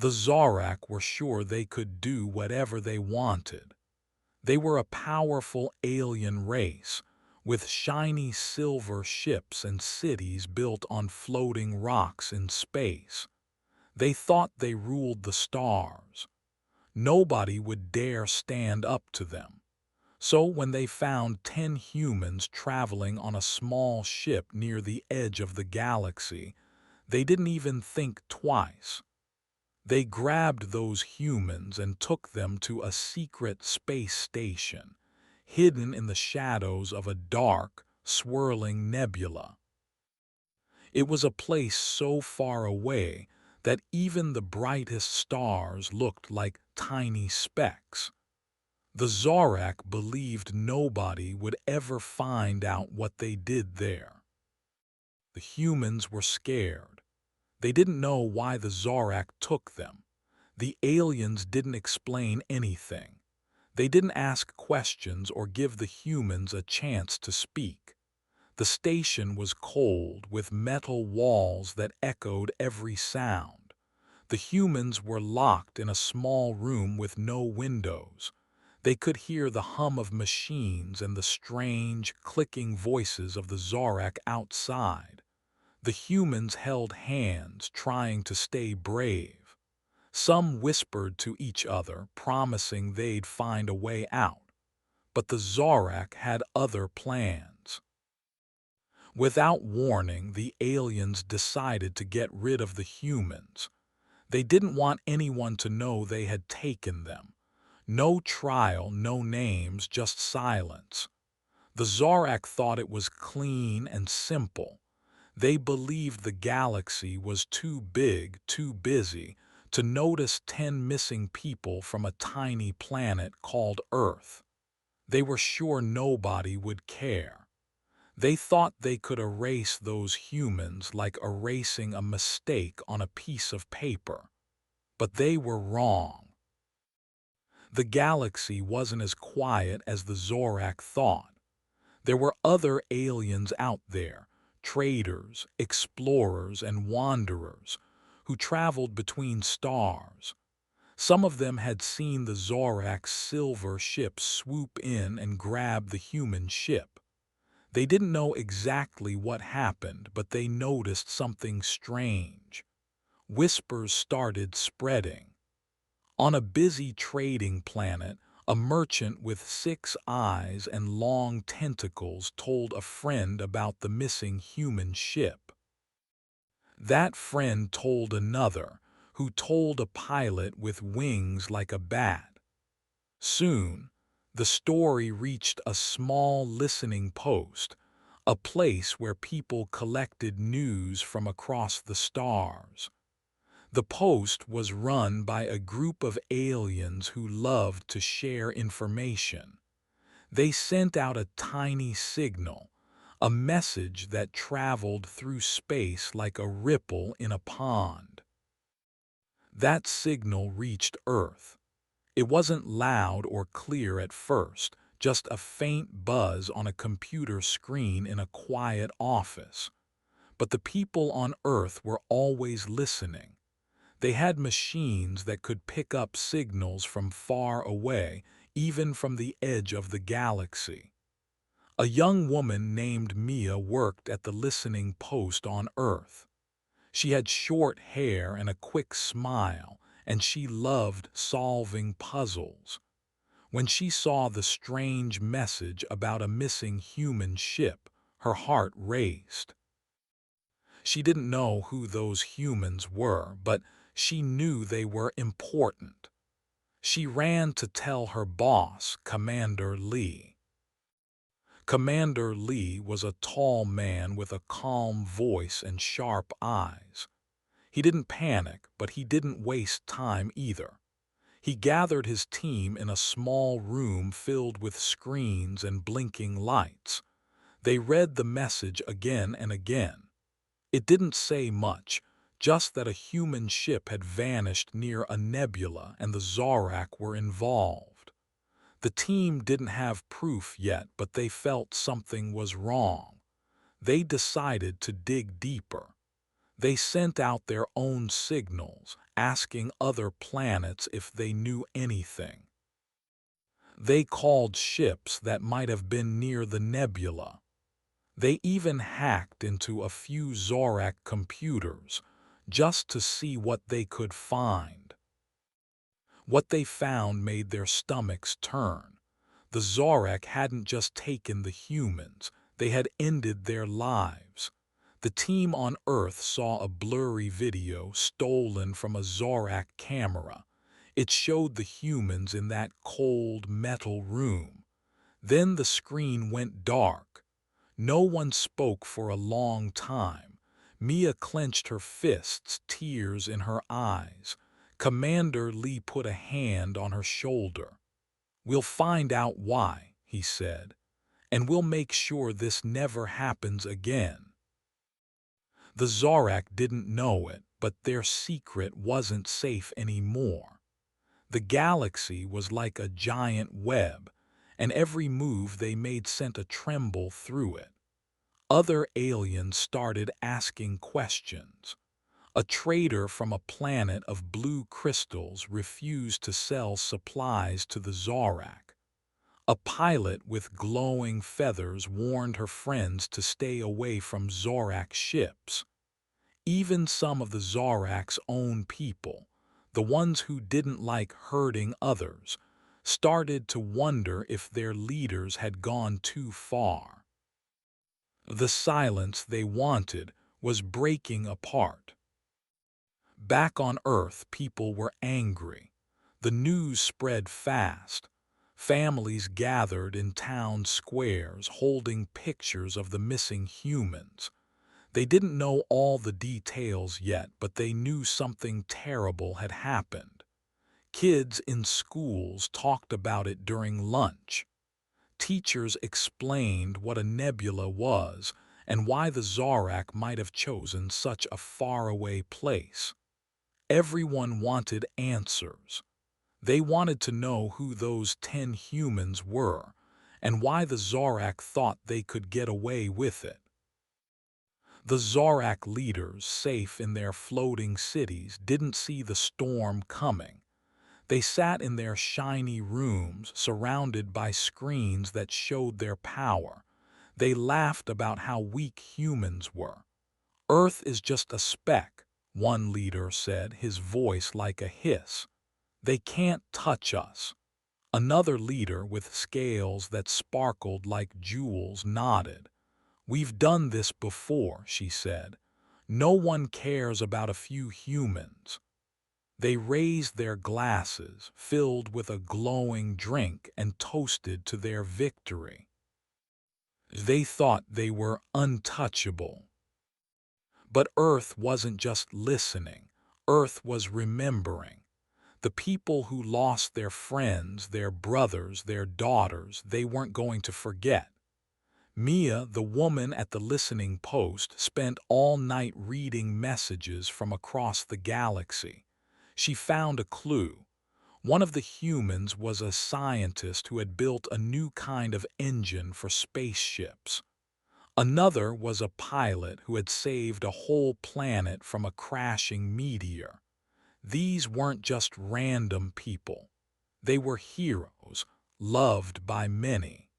The Zorak were sure they could do whatever they wanted. They were a powerful alien race, with shiny silver ships and cities built on floating rocks in space. They thought they ruled the stars. Nobody would dare stand up to them. So when they found 10 humans traveling on a small ship near the edge of the galaxy, they didn't even think twice. They grabbed those humans and took them to a secret space station, hidden in the shadows of a dark, swirling nebula. It was a place so far away that even the brightest stars looked like tiny specks. The Zorak believed nobody would ever find out what they did there. The humans were scared. They didn't know why the Zorak took them. The aliens didn't explain anything. They didn't ask questions or give the humans a chance to speak. The station was cold, with metal walls that echoed every sound. The humans were locked in a small room with no windows. They could hear the hum of machines and the strange, clicking voices of the Zorak outside. The humans held hands, trying to stay brave. Some whispered to each other, promising they'd find a way out. But the Zorak had other plans. Without warning, the aliens decided to get rid of the humans. They didn't want anyone to know they had taken them. No trial, no names, just silence. The Zorak thought it was clean and simple. They believed the galaxy was too big, too busy, to notice 10 missing people from a tiny planet called Earth. They were sure nobody would care. They thought they could erase those humans like erasing a mistake on a piece of paper. But they were wrong. The galaxy wasn't as quiet as the Zorak thought. There were other aliens out there, traders, explorers, and wanderers, who traveled between stars. Some of them had seen the Zorak's silver ship swoop in and grab the human ship. They didn't know exactly what happened, but they noticed something strange. Whispers started spreading. On a busy trading planet, a merchant with 6 eyes and long tentacles told a friend about the missing human ship. That friend told another, who told a pilot with wings like a bat. Soon, the story reached a small listening post, a place where people collected news from across the stars. The post was run by a group of aliens who loved to share information. They sent out a tiny signal, a message that traveled through space like a ripple in a pond. That signal reached Earth. It wasn't loud or clear at first, just a faint buzz on a computer screen in a quiet office. But the people on Earth were always listening. They had machines that could pick up signals from far away, even from the edge of the galaxy. A young woman named Mia worked at the listening post on Earth. She had short hair and a quick smile, and she loved solving puzzles. When she saw the strange message about a missing human ship, her heart raced. She didn't know who those humans were, but she knew they were important. She ran to tell her boss, Commander Lee. Commander Lee was a tall man with a calm voice and sharp eyes. He didn't panic, but he didn't waste time either. He gathered his team in a small room filled with screens and blinking lights. They read the message again and again. It didn't say much, just that a human ship had vanished near a nebula and the Zorak were involved. The team didn't have proof yet, but they felt something was wrong. They decided to dig deeper. They sent out their own signals, asking other planets if they knew anything. They called ships that might have been near the nebula. They even hacked into a few Zorak computers just to see what they could find. What they found made their stomachs turn. The Zorak hadn't just taken the humans, they had ended their lives. The team on Earth saw a blurry video stolen from a Zorak camera. It showed the humans in that cold metal room. Then the screen went dark. No one spoke for a long time. Mia clenched her fists, tears in her eyes. Commander Lee put a hand on her shoulder. "We'll find out why," he said, "and we'll make sure this never happens again." The Zorak didn't know it, but their secret wasn't safe anymore. The galaxy was like a giant web, and every move they made sent a tremble through it. Other aliens started asking questions. A trader from a planet of blue crystals refused to sell supplies to the Zorak. A pilot with glowing feathers warned her friends to stay away from Zorak ships. Even some of the Zorak's own people, the ones who didn't like hurting others, started to wonder if their leaders had gone too far. The silence they wanted was breaking apart. Back on Earth, people were angry. The news spread fast. Families gathered in town squares holding pictures of the missing humans. They didn't know all the details yet, but they knew something terrible had happened. Kids in schools talked about it during lunch. Teachers explained what a nebula was and why the Zorak might have chosen such a faraway place. Everyone wanted answers. They wanted to know who those 10 humans were and why the Zorak thought they could get away with it. The Zorak leaders, safe in their floating cities, didn't see the storm coming. They sat in their shiny rooms, surrounded by screens that showed their power. They laughed about how weak humans were. "Earth is just a speck," one leader said, his voice like a hiss. "They can't touch us." Another leader with scales that sparkled like jewels nodded. "We've done this before," she said. "No one cares about a few humans." They raised their glasses, filled with a glowing drink, and toasted to their victory. They thought they were untouchable. But Earth wasn't just listening. Earth was remembering. The people who lost their friends, their brothers, their daughters, they weren't going to forget. Mia, the woman at the listening post, spent all night reading messages from across the galaxy. She found a clue. One of the humans was a scientist who had built a new kind of engine for spaceships. Another was a pilot who had saved a whole planet from a crashing meteor. These weren't just random people. They were heroes, loved by many.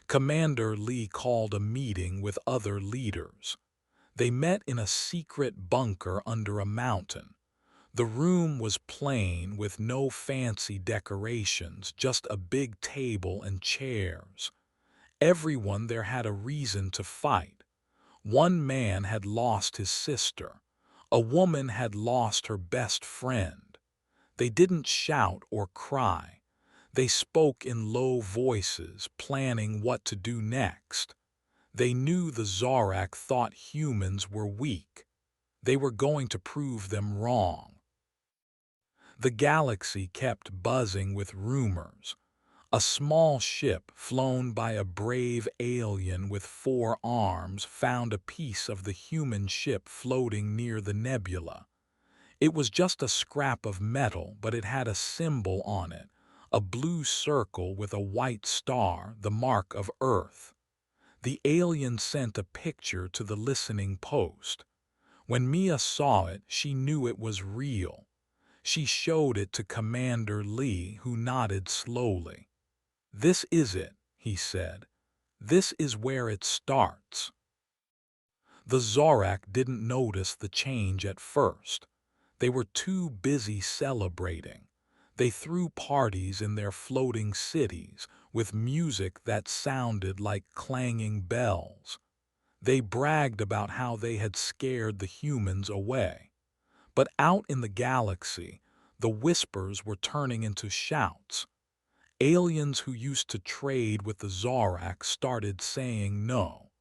Commander Lee called a meeting with other leaders. They met in a secret bunker under a mountain. The room was plain with no fancy decorations, just a big table and chairs. Everyone there had a reason to fight. One man had lost his sister. A woman had lost her best friend. They didn't shout or cry. They spoke in low voices, planning what to do next. They knew the Zorak thought humans were weak. They were going to prove them wrong. The galaxy kept buzzing with rumors. A small ship flown by a brave alien with 4 arms found a piece of the human ship floating near the nebula. It was just a scrap of metal, but it had a symbol on it, a blue circle with a white star, the mark of Earth. The alien sent a picture to the listening post. When Mia saw it, she knew it was real. She showed it to Commander Lee, who nodded slowly. "This is it," he said. "This is where it starts." The Zorak didn't notice the change at first. They were too busy celebrating. They threw parties in their floating cities with music that sounded like clanging bells. They bragged about how they had scared the humans away. But out in the galaxy, the whispers were turning into shouts. Aliens who used to trade with the Zorak started saying no.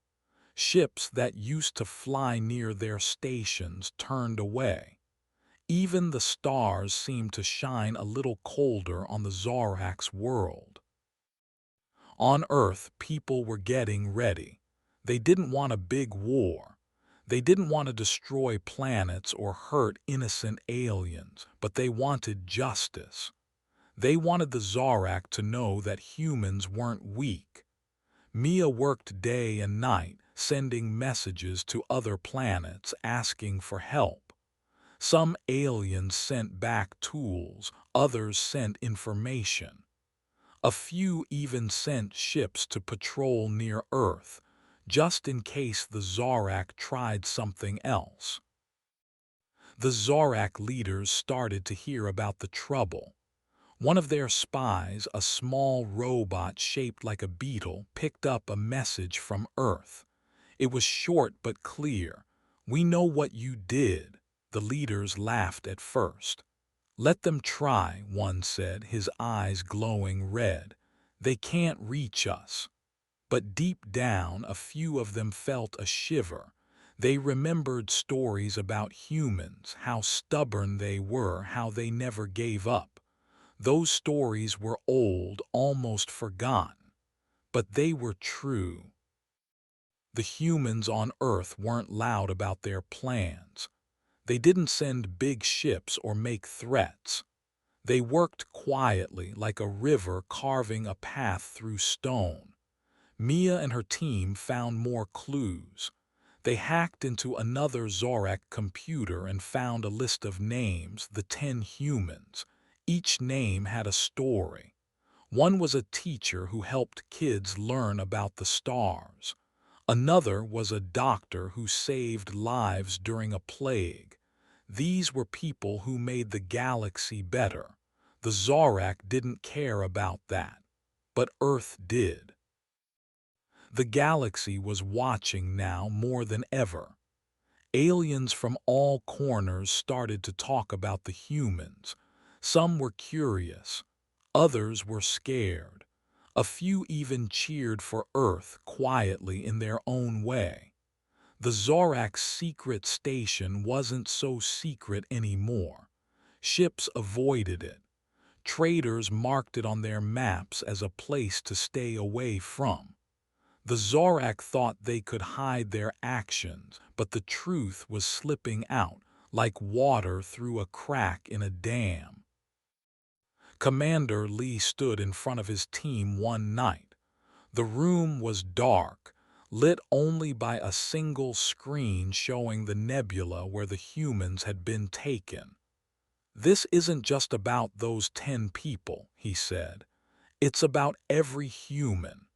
Ships that used to fly near their stations turned away. Even the stars seemed to shine a little colder on the Zorak's world. On Earth, people were getting ready. They didn't want a big war. They didn't want to destroy planets or hurt innocent aliens, but they wanted justice. They wanted the Zorak to know that humans weren't weak. Mia worked day and night, sending messages to other planets asking for help. Some aliens sent back tools, others sent information. A few even sent ships to patrol near Earth, just in case the Zorak tried something else. The Zorak leaders started to hear about the trouble. One of their spies, a small robot shaped like a beetle, picked up a message from Earth. It was short but clear. "We know what you did." The leaders laughed at first. "Let them try," one said, his eyes glowing red. "They can't reach us." But deep down, a few of them felt a shiver. They remembered stories about humans, how stubborn they were, how they never gave up. Those stories were old, almost forgotten, but they were true. The humans on Earth weren't loud about their plans. They didn't send big ships or make threats. They worked quietly, like a river carving a path through stone. Mia and her team found more clues. They hacked into another Zorak computer and found a list of names, the 10 humans. Each name had a story. One was a teacher who helped kids learn about the stars. Another was a doctor who saved lives during a plague. These were people who made the galaxy better. The Zorak didn't care about that, but Earth did. The galaxy was watching now more than ever. Aliens from all corners started to talk about the humans. Some were curious, others were scared. A few even cheered for Earth quietly in their own way. The Zorak's secret station wasn't so secret anymore. Ships avoided it. Traders marked it on their maps as a place to stay away from. The Zorak thought they could hide their actions, but the truth was slipping out like water through a crack in a dam. Commander Lee stood in front of his team one night. The room was dark, lit only by a single screen showing the nebula where the humans had been taken. "This isn't just about those 10 people," he said. "It's about every human.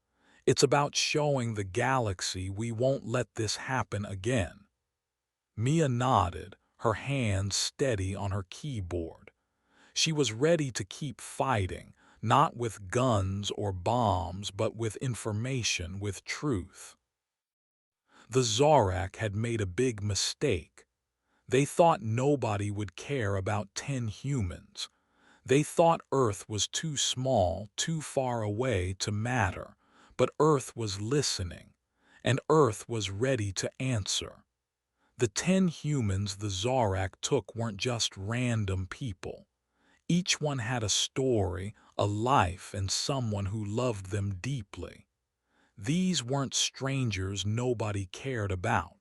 It's about showing the galaxy we won't let this happen again." Mia nodded, her hands steady on her keyboard. She was ready to keep fighting, not with guns or bombs, but with information, with truth. The Zorak had made a big mistake. They thought nobody would care about 10 humans. They thought Earth was too small, too far away to matter. But Earth was listening, and Earth was ready to answer. The 10 humans the Zorak took weren't just random people. Each one had a story, a life, and someone who loved them deeply. These weren't strangers nobody cared about.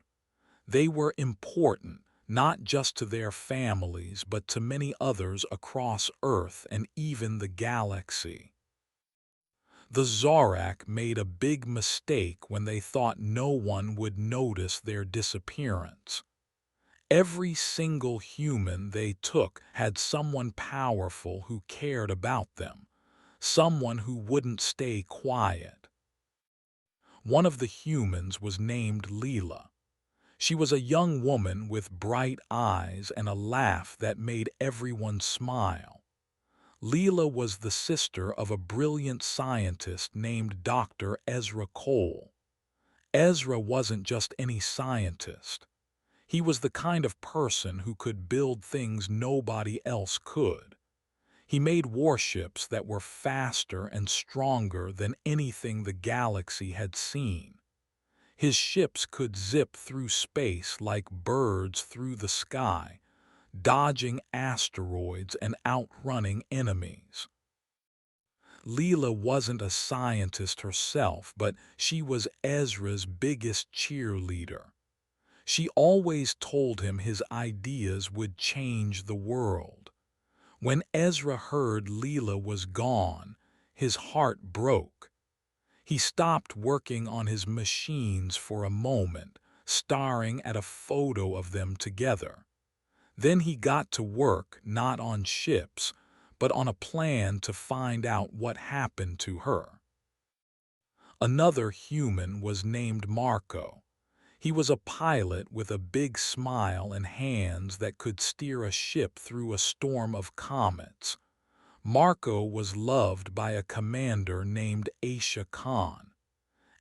They were important, not just to their families, but to many others across Earth and even the galaxy. The Zorak made a big mistake when they thought no one would notice their disappearance. Every single human they took had someone powerful who cared about them, someone who wouldn't stay quiet. One of the humans was named Leela. She was a young woman with bright eyes and a laugh that made everyone smile. Leela was the sister of a brilliant scientist named Dr. Ezra Cole. Ezra wasn't just any scientist. He was the kind of person who could build things nobody else could. He made warships that were faster and stronger than anything the galaxy had seen. His ships could zip through space like birds through the sky, dodging asteroids and outrunning enemies. Leela wasn't a scientist herself, but she was Ezra's biggest cheerleader. She always told him his ideas would change the world. When Ezra heard Leela was gone, his heart broke. He stopped working on his machines for a moment, staring at a photo of them together. Then he got to work not on ships, but on a plan to find out what happened to her. Another human was named Marco. He was a pilot with a big smile and hands that could steer a ship through a storm of comets. Marco was loved by a commander named Aisha Khan.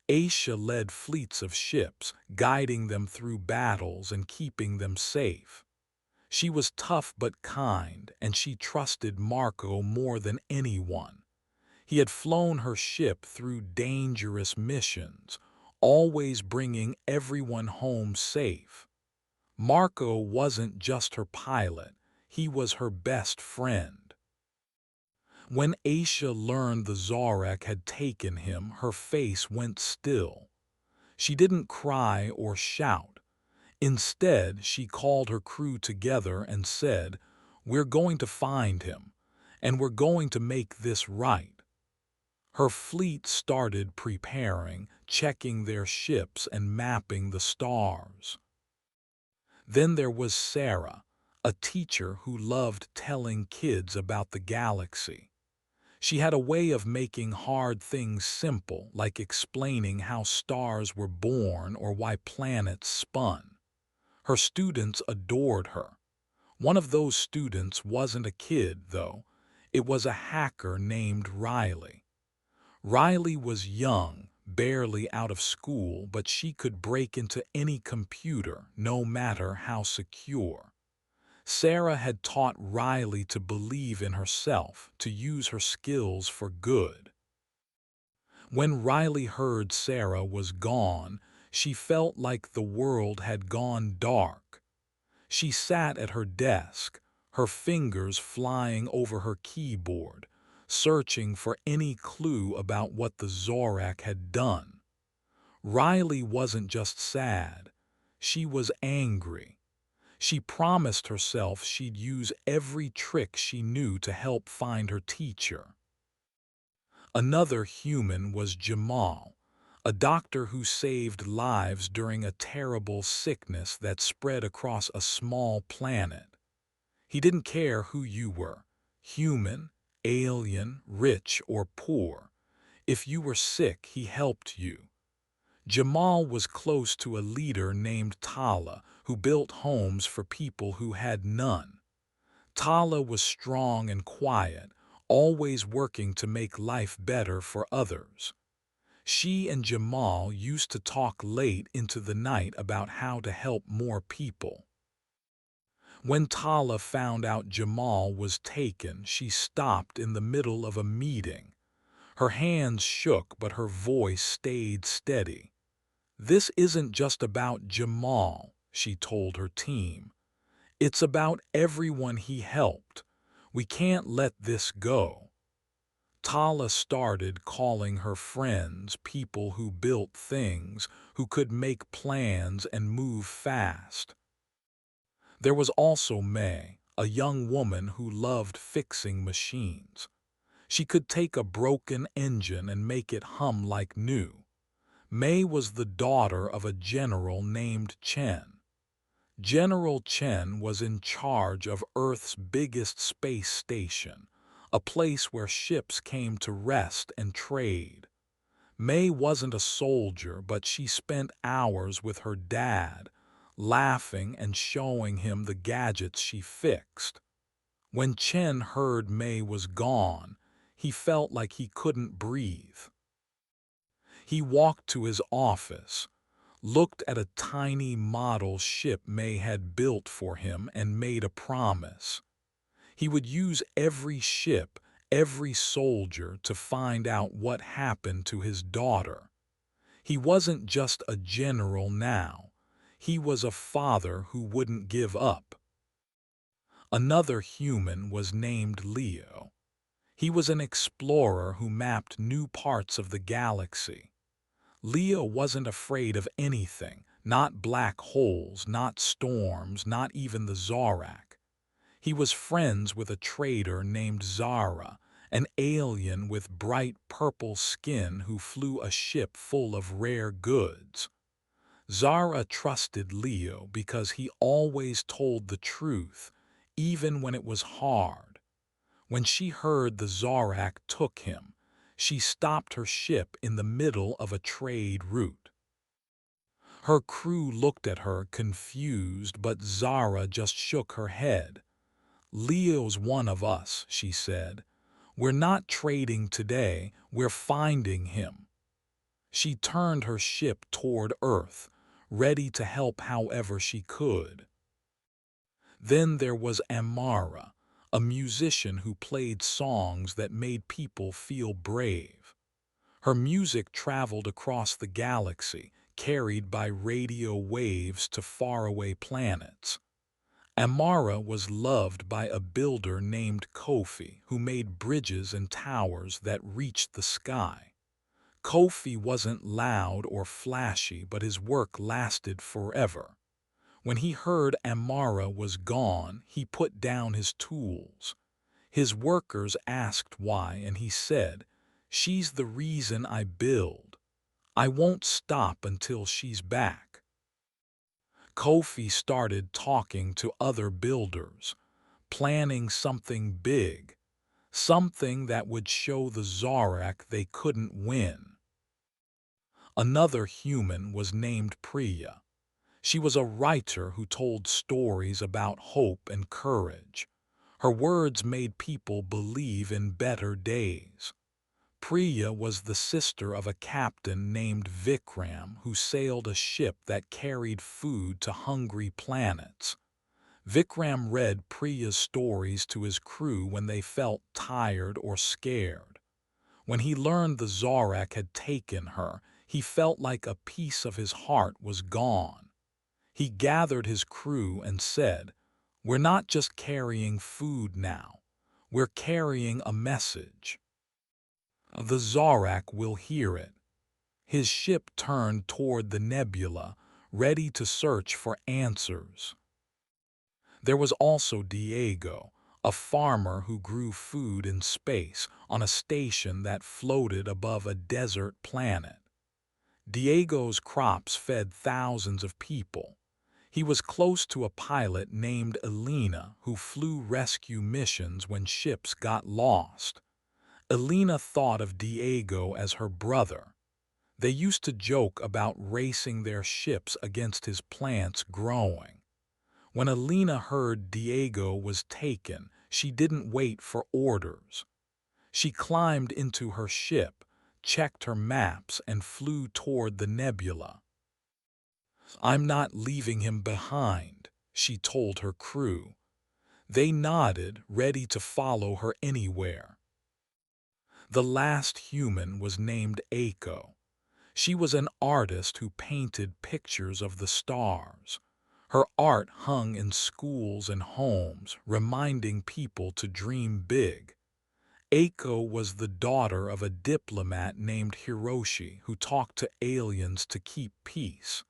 Aisha led fleets of ships, guiding them through battles and keeping them safe. She was tough but kind, and she trusted Marco more than anyone. He had flown her ship through dangerous missions, always bringing everyone home safe. Marco wasn't just her pilot, he was her best friend. When Aisha learned the Zorak had taken him, her face went still. She didn't cry or shout. Instead, she called her crew together and said, "We're going to find him, and we're going to make this right." Her fleet started preparing, checking their ships and mapping the stars. Then there was Sarah, a teacher who loved telling kids about the galaxy. She had a way of making hard things simple, like explaining how stars were born or why planets spun. Her students adored her. One of those students wasn't a kid, though. It was a hacker named Riley. Riley was young, barely out of school, but she could break into any computer, no matter how secure. Sarah had taught Riley to believe in herself, to use her skills for good. When Riley heard Sarah was gone, she felt like the world had gone dark. She sat at her desk, her fingers flying over her keyboard, searching for any clue about what the Zorak had done. Riley wasn't just sad, she was angry. She promised herself she'd use every trick she knew to help find her teacher. Another human was Jamal, a doctor who saved lives during a terrible sickness that spread across a small planet. He didn't care who you were, human, alien, rich, or poor. If you were sick, he helped you. Jamal was close to a leader named Tala who built homes for people who had none. Tala was strong and quiet, always working to make life better for others. She and Jamal used to talk late into the night about how to help more people. When Tala found out Jamal was taken, she stopped in the middle of a meeting. Her hands shook, but her voice stayed steady. "This isn't just about Jamal," she told her team. "It's about everyone he helped. We can't let this go." Tala started calling her friends, people who built things, who could make plans and move fast. There was also May, a young woman who loved fixing machines. She could take a broken engine and make it hum like new. May was the daughter of a general named Chen. General Chen was in charge of Earth's biggest space station, a place where ships came to rest and trade. May wasn't a soldier, but she spent hours with her dad, laughing and showing him the gadgets she fixed. When Chen heard May was gone, he felt like he couldn't breathe. He walked to his office, looked at a tiny model ship May had built for him, and made a promise. He would use every ship, every soldier to find out what happened to his daughter. He wasn't just a general now. He was a father who wouldn't give up. Another human was named Leo. He was an explorer who mapped new parts of the galaxy. Leo wasn't afraid of anything, not black holes, not storms, not even the Zorak. He was friends with a trader named Zara, an alien with bright purple skin who flew a ship full of rare goods. Zara trusted Leo because he always told the truth, even when it was hard. When she heard the Zorak took him, she stopped her ship in the middle of a trade route. Her crew looked at her confused, but Zara just shook her head. "Leo's one of us," she said. "We're not trading today, we're finding him." She turned her ship toward Earth, ready to help however she could. Then there was Amara, a musician who played songs that made people feel brave. Her music traveled across the galaxy, carried by radio waves to faraway planets. Amara was loved by a builder named Kofi, who made bridges and towers that reached the sky. Kofi wasn't loud or flashy, but his work lasted forever. When he heard Amara was gone, he put down his tools. His workers asked why, and he said, "She's the reason I build. I won't stop until she's back." Kofi started talking to other builders, planning something big, something that would show the Zorak they couldn't win. Another human was named Priya. She was a writer who told stories about hope and courage. Her words made people believe in better days. Priya was the sister of a captain named Vikram who sailed a ship that carried food to hungry planets. Vikram read Priya's stories to his crew when they felt tired or scared. When he learned the Zorak had taken her, he felt like a piece of his heart was gone. He gathered his crew and said, "We're not just carrying food now. We're carrying a message. The Zorak will hear it." His ship turned toward the nebula, ready to search for answers. There was also Diego, a farmer who grew food in space on a station that floated above a desert planet. Diego's crops fed thousands of people. He was close to a pilot named Elena who flew rescue missions when ships got lost. Elena thought of Diego as her brother. They used to joke about racing their ships against his plants growing. When Elena heard Diego was taken, she didn't wait for orders. She climbed into her ship, checked her maps, and flew toward the nebula. "I'm not leaving him behind," she told her crew. They nodded, ready to follow her anywhere. The last human was named Aiko. She was an artist who painted pictures of the stars. Her art hung in schools and homes, reminding people to dream big. Aiko was the daughter of a diplomat named Hiroshi who talked to aliens to keep peace.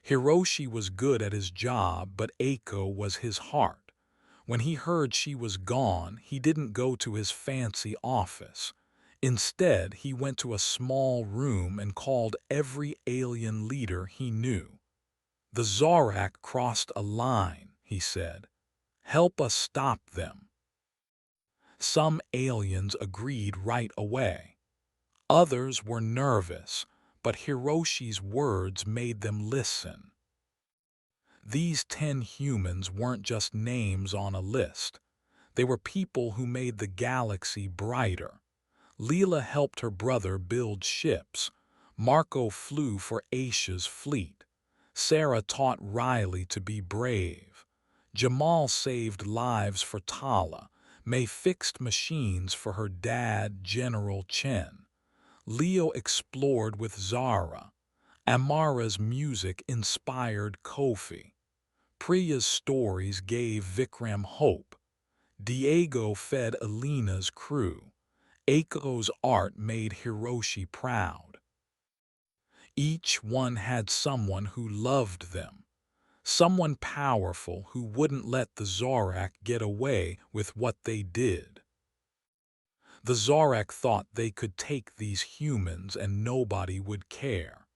Hiroshi was good at his job, but Aiko was his heart. When he heard she was gone, he didn't go to his fancy office. Instead, he went to a small room and called every alien leader he knew. "The Zorak crossed a line," he said. "Help us stop them." Some aliens agreed right away. Others were nervous, but Hiroshi's words made them listen. These 10 humans weren't just names on a list. They were people who made the galaxy brighter. Leela helped her brother build ships. Marco flew for Aisha's fleet. Sarah taught Riley to be brave. Jamal saved lives for Tala. May fixed machines for her dad, General Chen. Leo explored with Zara. Amara's music inspired Kofi. Priya's stories gave Vikram hope. Diego fed Alina's crew. Eiko's art made Hiroshi proud. Each one had someone who loved them, someone powerful who wouldn't let the Zorak get away with what they did. The Zorak thought they could take these humans and nobody would care.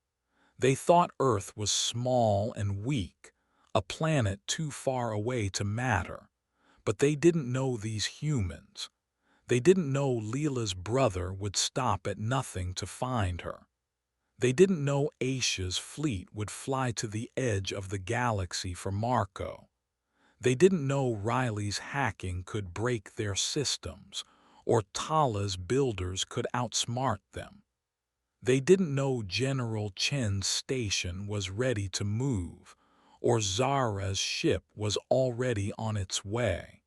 They thought Earth was small and weak, a planet too far away to matter. But they didn't know these humans. They didn't know Leela's brother would stop at nothing to find her. They didn't know Aisha's fleet would fly to the edge of the galaxy for Marco. They didn't know Riley's hacking could break their systems, or Tala's builders could outsmart them. They didn't know General Chen's station was ready to move, or Zara's ship was already on its way.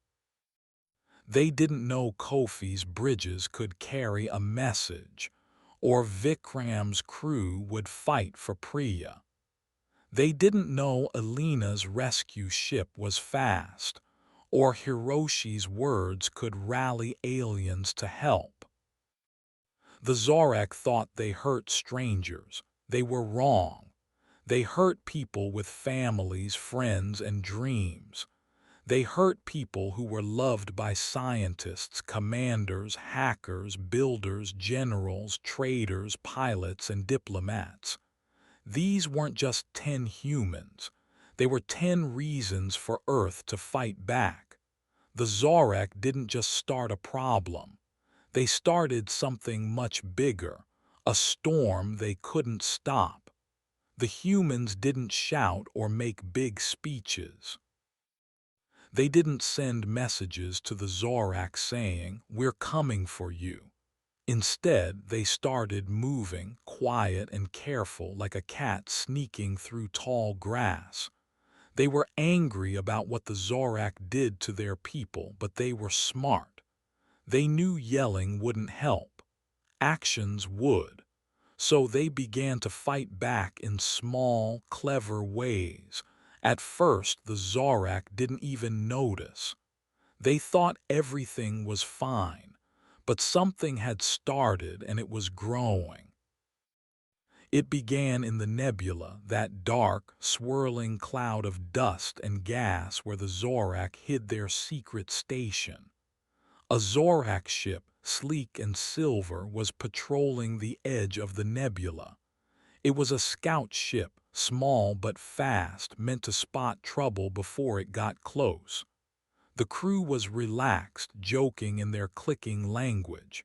They didn't know Kofi's bridges could carry a message, or Vikram's crew would fight for Priya. They didn't know Alina's rescue ship was fast, or Hiroshi's words could rally aliens to help. The Zorak thought they hurt strangers. They were wrong. They hurt people with families, friends, and dreams. They hurt people who were loved by scientists, commanders, hackers, builders, generals, traders, pilots, and diplomats. These weren't just 10 humans. They were 10 reasons for Earth to fight back. The Zorak didn't just start a problem. They started something much bigger, a storm they couldn't stop. The humans didn't shout or make big speeches. They didn't send messages to the Zorak saying, "We're coming for you." Instead, they started moving, quiet and careful, like a cat sneaking through tall grass. They were angry about what the Zorak did to their people, but they were smart. They knew yelling wouldn't help. Actions would. So they began to fight back in small, clever ways. At first, the Zorak didn't even notice. They thought everything was fine, but something had started and it was growing. It began in the nebula, that dark, swirling cloud of dust and gas where the Zorak hid their secret station. A Zorak ship, sleek and silver, was patrolling the edge of the nebula. It was a scout ship, small but fast, meant to spot trouble before it got close. The crew was relaxed, joking in their clicking language.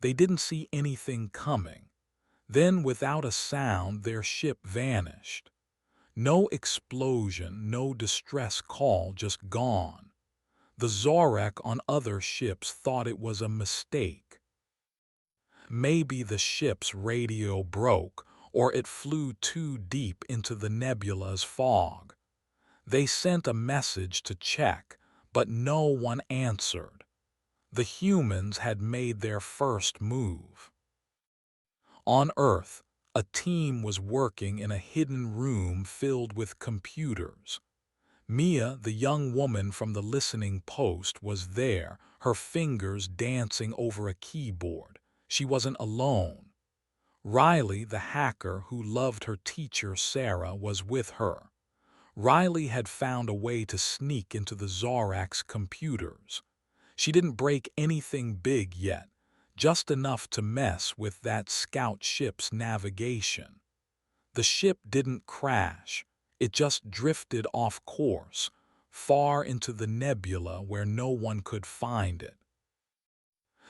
They didn't see anything coming. Then, without a sound, their ship vanished. No explosion, no distress call, just gone. The Zorak on other ships thought it was a mistake. Maybe the ship's radio broke, or it flew too deep into the nebula's fog. They sent a message to check, but no one answered. The humans had made their first move. On Earth, a team was working in a hidden room filled with computers. Mia, the young woman from the listening post, was there, her fingers dancing over a keyboard. She wasn't alone. Riley, the hacker who loved her teacher Sarah, was with her. Riley had found a way to sneak into the Zorak's computers. She didn't break anything big yet, just enough to mess with that scout ship's navigation. The ship didn't crash. It just drifted off course, far into the nebula where no one could find it.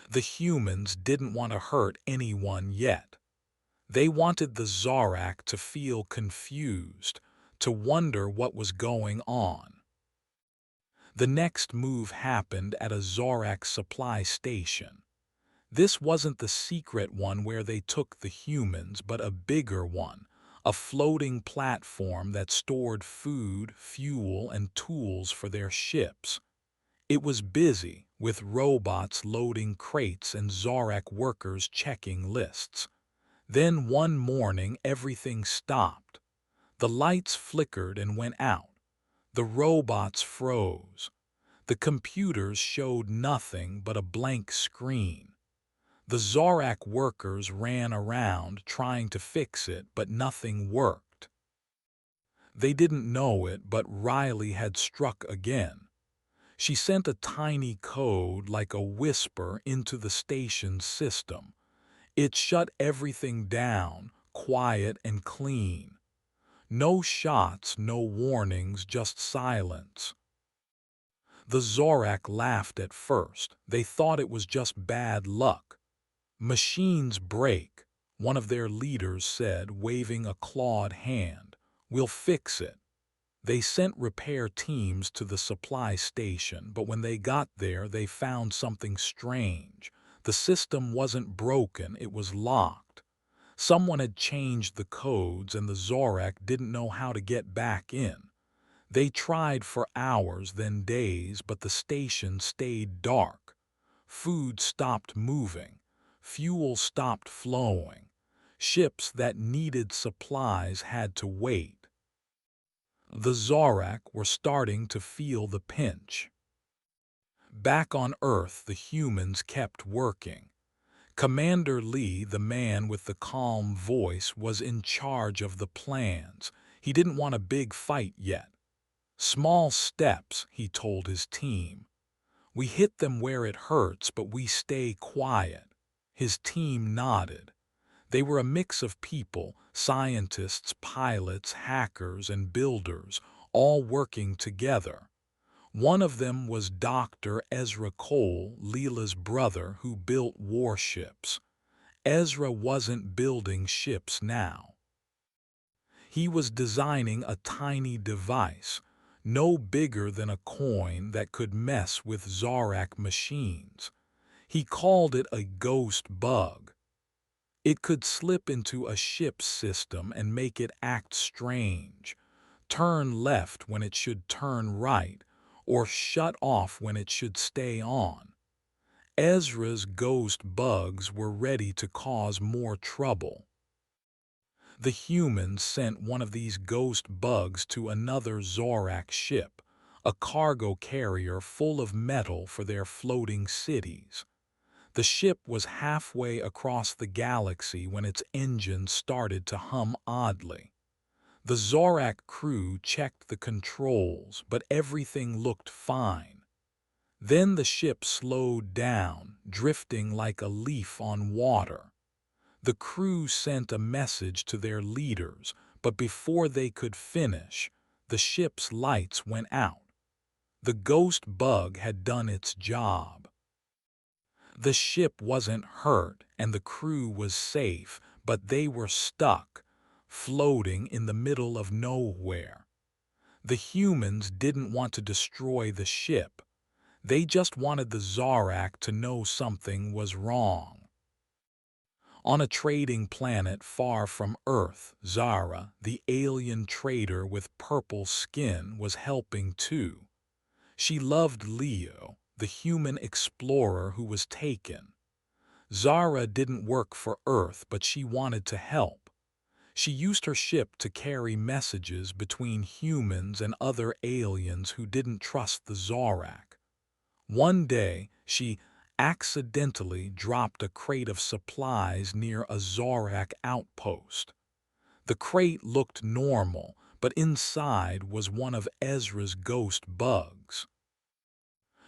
The humans didn't want to hurt anyone yet. They wanted the Zorak to feel confused, to wonder what was going on. The next move happened at a Zorak supply station. This wasn't the secret one where they took the humans, but a bigger one, a floating platform that stored food, fuel, and tools for their ships. It was busy, with robots loading crates and Zorak workers checking lists. Then one morning everything stopped. The lights flickered and went out. The robots froze. The computers showed nothing but a blank screen. The Zorak workers ran around trying to fix it, but nothing worked. They didn't know it, but Riley had struck again. She sent a tiny code like a whisper into the station's system. It shut everything down, quiet and clean. No shots, no warnings, just silence. The Zorak laughed at first. They thought it was just bad luck. "Machines break," one of their leaders said, waving a clawed hand. "We'll fix it." They sent repair teams to the supply station, but when they got there, they found something strange. The system wasn't broken, it was locked. Someone had changed the codes, and the Zorak didn't know how to get back in. They tried for hours, then days, but the station stayed dark. Food stopped moving. Fuel stopped flowing. Ships that needed supplies had to wait. The Zorak were starting to feel the pinch. Back on Earth, the humans kept working. Commander Lee, the man with the calm voice, was in charge of the plans. He didn't want a big fight yet. "Small steps," he told his team. "We hit them where it hurts, but we stay quiet." His team nodded. They were a mix of people, scientists, pilots, hackers, and builders, all working together. One of them was Dr. Ezra Cole, Leela's brother, who built warships. Ezra wasn't building ships now. He was designing a tiny device, no bigger than a coin, that could mess with Zorak machines. He called it a ghost bug. It could slip into a ship's system and make it act strange, turn left when it should turn right, or shut off when it should stay on. Ezra's ghost bugs were ready to cause more trouble. The humans sent one of these ghost bugs to another Zorak ship, a cargo carrier full of metal for their floating cities. The ship was halfway across the galaxy when its engine started to hum oddly. The Zorak crew checked the controls, but everything looked fine. Then the ship slowed down, drifting like a leaf on water. The crew sent a message to their leaders, but before they could finish, the ship's lights went out. The ghost bug had done its job. The ship wasn't hurt and the crew was safe, but they were stuck, floating in the middle of nowhere. The humans didn't want to destroy the ship. They just wanted the Zorak to know something was wrong. On a trading planet far from Earth, Zara, the alien trader with purple skin, was helping too. She loved Leo, the human explorer who was taken. Zara didn't work for Earth, but she wanted to help. She used her ship to carry messages between humans and other aliens who didn't trust the Zorak. One day, she accidentally dropped a crate of supplies near a Zorak outpost. The crate looked normal, but inside was one of Ezra's ghost bugs.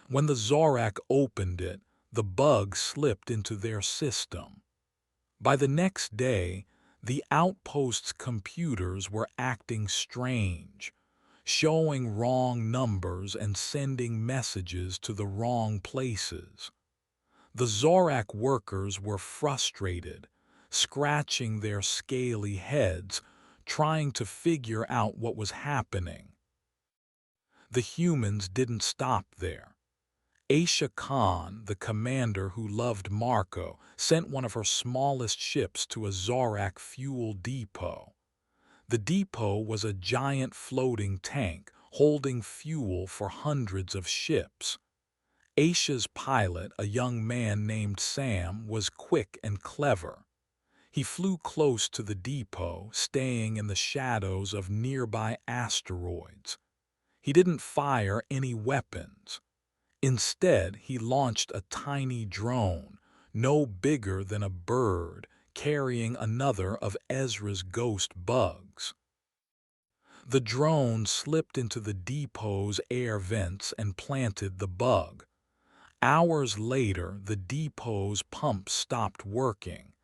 When the Zorak opened it, the bug slipped into their system. By the next day, The outpost's computers were acting strange, showing wrong numbers and sending messages to the wrong places. The Zorak workers were frustrated, scratching their scaly heads, trying to figure out what was happening. The humans didn't stop there. Aisha Khan, the commander who loved Marco, sent one of her smallest ships to a Zorak fuel depot. The depot was a giant floating tank holding fuel for hundreds of ships. Aisha's pilot, a young man named Sam, was quick and clever. He flew close to the depot, staying in the shadows of nearby asteroids. He didn't fire any weapons. Instead, he launched a tiny drone, no bigger than a bird, carrying another of Ezra's ghost bugs. The drone slipped into the depot's air vents and planted the bug. Hours later, the depot's pumps stopped working.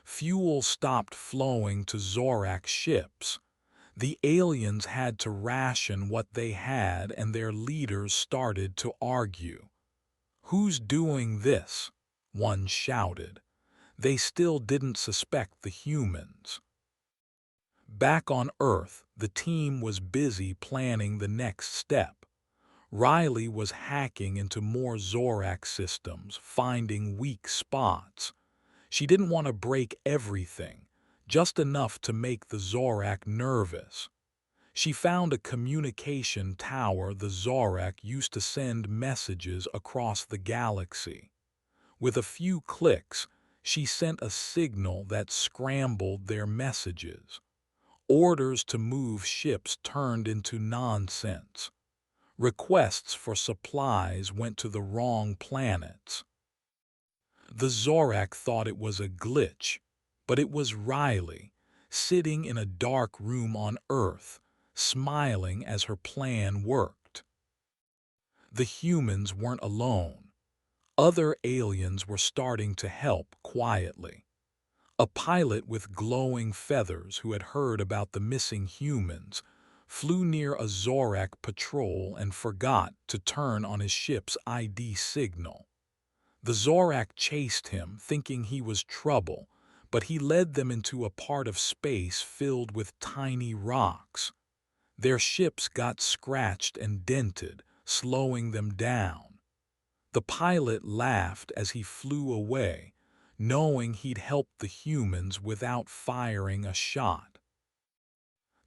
Fuel stopped flowing to Zorak ships. The aliens had to ration what they had, and their leaders started to argue. "Who's doing this?" one shouted. They still didn't suspect the humans. Back on Earth, the team was busy planning the next step. Riley was hacking into more Zorak systems, finding weak spots. She didn't want to break everything, just enough to make the Zorak nervous. She found a communication tower the Zorak used to send messages across the galaxy. With a few clicks, she sent a signal that scrambled their messages. Orders to move ships turned into nonsense. Requests for supplies went to the wrong planets. The Zorak thought it was a glitch, but it was Riley, sitting in a dark room on Earth, smiling as her plan worked. The humans weren't alone. Other aliens were starting to help quietly. A pilot with glowing feathers who had heard about the missing humans flew near a Zorak patrol and forgot to turn on his ship's ID signal. The Zorak chased him, thinking he was trouble, but he led them into a part of space filled with tiny rocks. Their ships got scratched and dented, slowing them down. The pilot laughed as he flew away, knowing he'd helped the humans without firing a shot.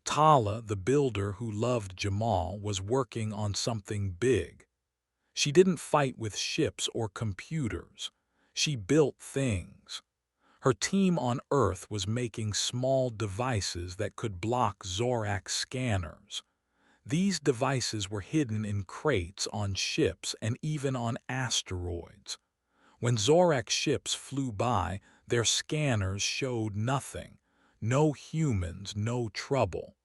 Tala, the builder who loved Jamal, was working on something big. She didn't fight with ships or computers. She built things. Her team on Earth was making small devices that could block Zorak scanners. These devices were hidden in crates on ships and even on asteroids. When Zorak ships flew by, their scanners showed nothing. No humans, no trouble.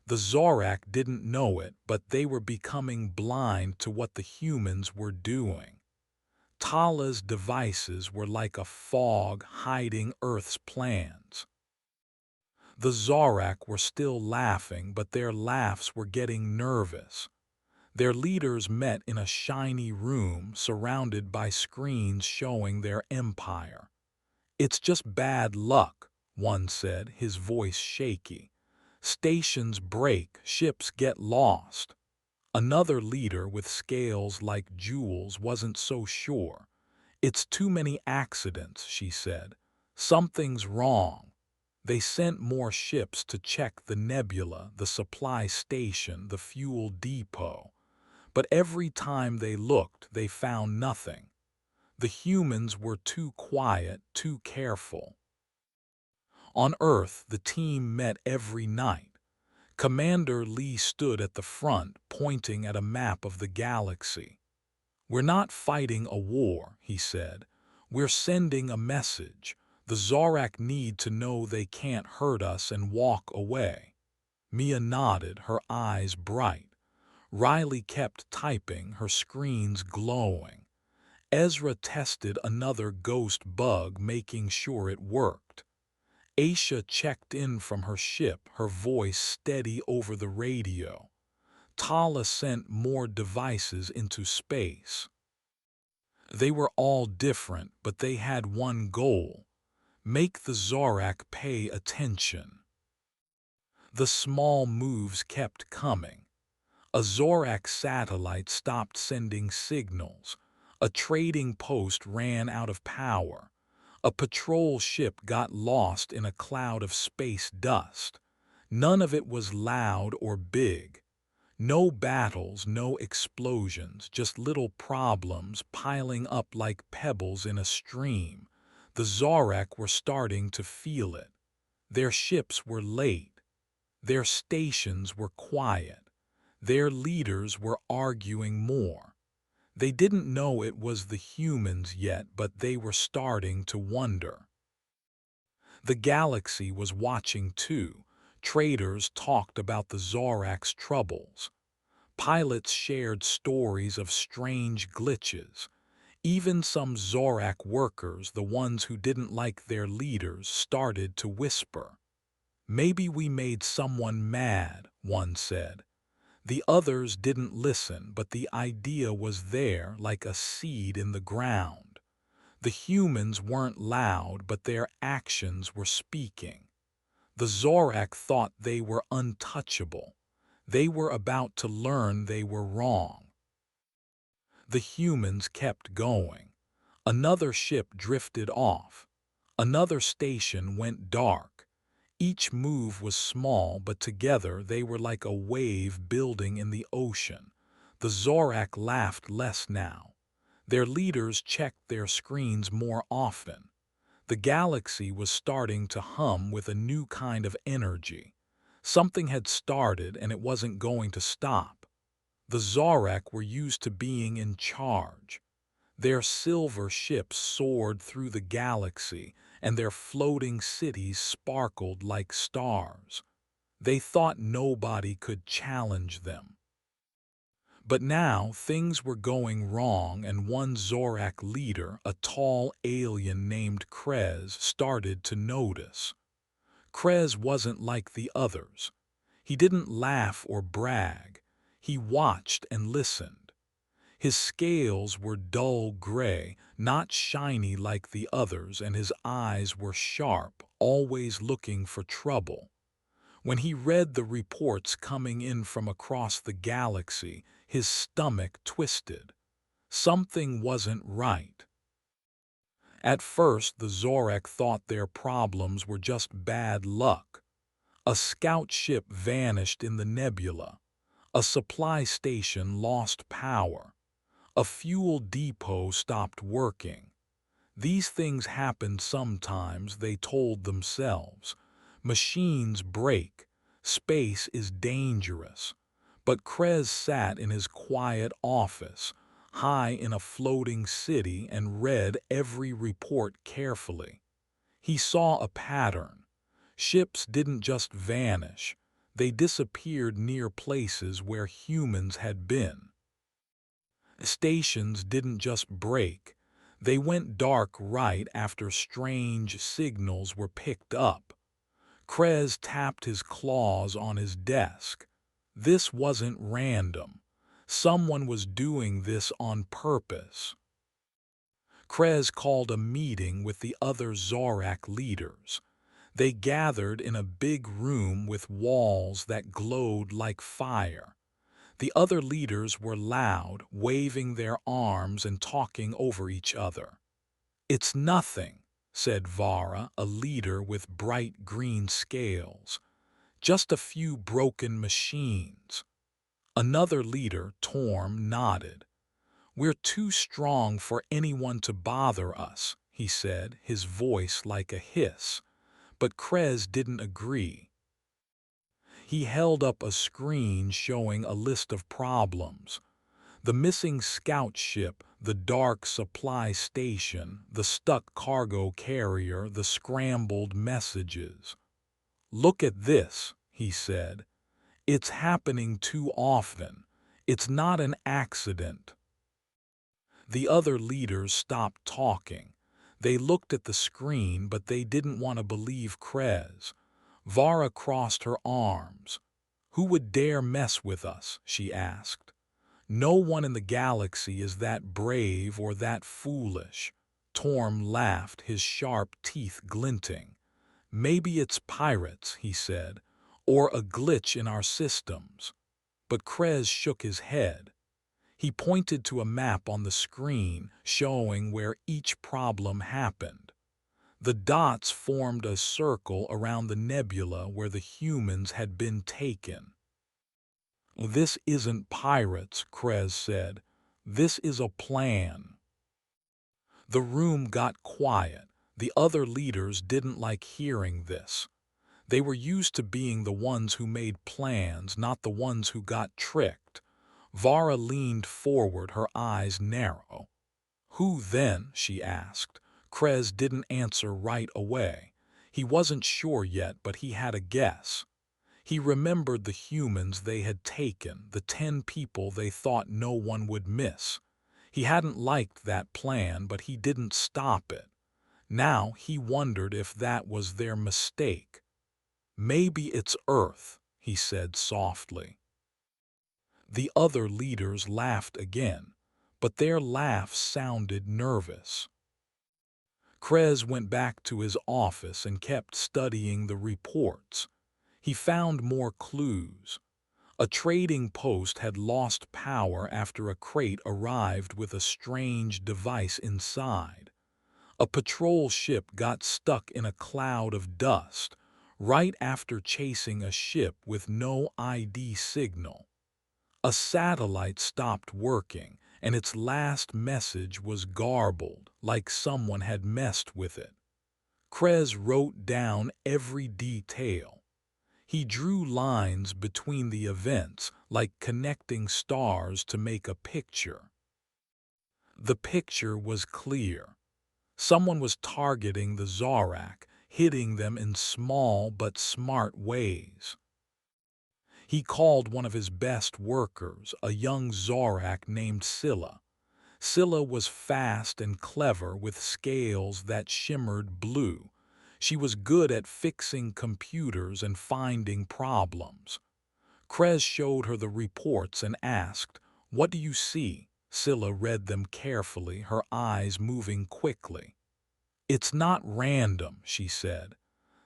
The Zorak didn't know it, but they were becoming blind to what the humans were doing. Tala's devices were like a fog hiding Earth's plans. The Zorak were still laughing, but their laughs were getting nervous. Their leaders met in a shiny room surrounded by screens showing their empire. "It's just bad luck," one said, his voice shaky. "Stations break, ships get lost." Another leader with scales like jewels wasn't so sure. "It's too many accidents," she said. "Something's wrong." They sent more ships to check the nebula, the supply station, the fuel depot. But every time they looked, they found nothing. The humans were too quiet, too careful. On Earth, the team met every night. Commander Lee stood at the front, pointing at a map of the galaxy. "We're not fighting a war," he said. "We're sending a message. The Zorak need to know they can't hurt us and walk away." Mia nodded, her eyes bright. Riley kept typing, her screens glowing. Ezra tested another ghost bug, making sure it worked. Aisha checked in from her ship, her voice steady over the radio. Tala sent more devices into space. They were all different, but they had one goal: make the Zorak pay attention. The small moves kept coming. A Zorak satellite stopped sending signals. A trading post ran out of power. A patrol ship got lost in a cloud of space dust. None of it was loud or big. No battles, no explosions, just little problems piling up like pebbles in a stream. The Zorak were starting to feel it. Their ships were late. Their stations were quiet. Their leaders were arguing more. They didn't know it was the humans yet, but they were starting to wonder. The galaxy was watching too. Traders talked about the Zorak's troubles. Pilots shared stories of strange glitches. Even some Zorak workers, the ones who didn't like their leaders, started to whisper. "Maybe we made someone mad," one said. The others didn't listen, but the idea was there like a seed in the ground. The humans weren't loud, but their actions were speaking. The Zorak thought they were untouchable. They were about to learn they were wrong. The humans kept going. Another ship drifted off. Another station went dark. Each move was small, but together they were like a wave building in the ocean. The Zorak laughed less now. Their leaders checked their screens more often. The galaxy was starting to hum with a new kind of energy. Something had started and it wasn't going to stop. The Zorak were used to being in charge. Their silver ships soared through the galaxy, and their floating cities sparkled like stars. They thought nobody could challenge them. But now things were going wrong, and one Zorak leader, a tall alien named Krez, started to notice. Krez wasn't like the others. He didn't laugh or brag. He watched and listened. His scales were dull gray, not shiny like the others, and his eyes were sharp, always looking for trouble. When he read the reports coming in from across the galaxy, his stomach twisted. Something wasn't right. At first, the Zorak thought their problems were just bad luck. A scout ship vanished in the nebula. A supply station lost power. A fuel depot stopped working. These things happened sometimes, they told themselves. Machines break. Space is dangerous. But Krez sat in his quiet office, high in a floating city, and read every report carefully. He saw a pattern. Ships didn't just vanish. They disappeared near places where humans had been. Stations didn't just break. They went dark right after strange signals were picked up. Krez tapped his claws on his desk. This wasn't random. Someone was doing this on purpose. Krez called a meeting with the other Zorak leaders. They gathered in a big room with walls that glowed like fire. The other leaders were loud, waving their arms and talking over each other. "It's nothing," said Vara, a leader with bright green scales. "Just a few broken machines." Another leader, Torm, nodded. "We're too strong for anyone to bother us," he said, his voice like a hiss. But Krez didn't agree. He held up a screen showing a list of problems. The missing scout ship, the dark supply station, the stuck cargo carrier, the scrambled messages. "Look at this," he said. "It's happening too often. It's not an accident." The other leaders stopped talking. They looked at the screen, but they didn't want to believe Krez. Vara crossed her arms. "Who would dare mess with us?" she asked. "No one in the galaxy is that brave or that foolish." Torm laughed, his sharp teeth glinting. "Maybe it's pirates," he said, "or a glitch in our systems." But Krez shook his head. He pointed to a map on the screen showing where each problem happened. The dots formed a circle around the nebula where the humans had been taken. "This isn't pirates," Krez said. "This is a plan." The room got quiet. The other leaders didn't like hearing this. They were used to being the ones who made plans, not the ones who got tricked. Vara leaned forward, her eyes narrow. "Who then?" she asked. Krez didn't answer right away. He wasn't sure yet, but he had a guess. He remembered the humans they had taken, the 10 people they thought no one would miss. He hadn't liked that plan, but he didn't stop it. Now he wondered if that was their mistake. "Maybe it's Earth," he said softly. The other leaders laughed again, but their laughs sounded nervous. Krez went back to his office and kept studying the reports. He found more clues. A trading post had lost power after a crate arrived with a strange device inside. A patrol ship got stuck in a cloud of dust right after chasing a ship with no ID signal. A satellite stopped working, and its last message was garbled, like someone had messed with it. Krez wrote down every detail. He drew lines between the events, like connecting stars to make a picture. The picture was clear. Someone was targeting the Zorak, hitting them in small but smart ways. He called one of his best workers, a young Zorak named Scylla. Scylla was fast and clever with scales that shimmered blue. She was good at fixing computers and finding problems. Krez showed her the reports and asked, "What do you see?" Scylla read them carefully, her eyes moving quickly. "It's not random," she said.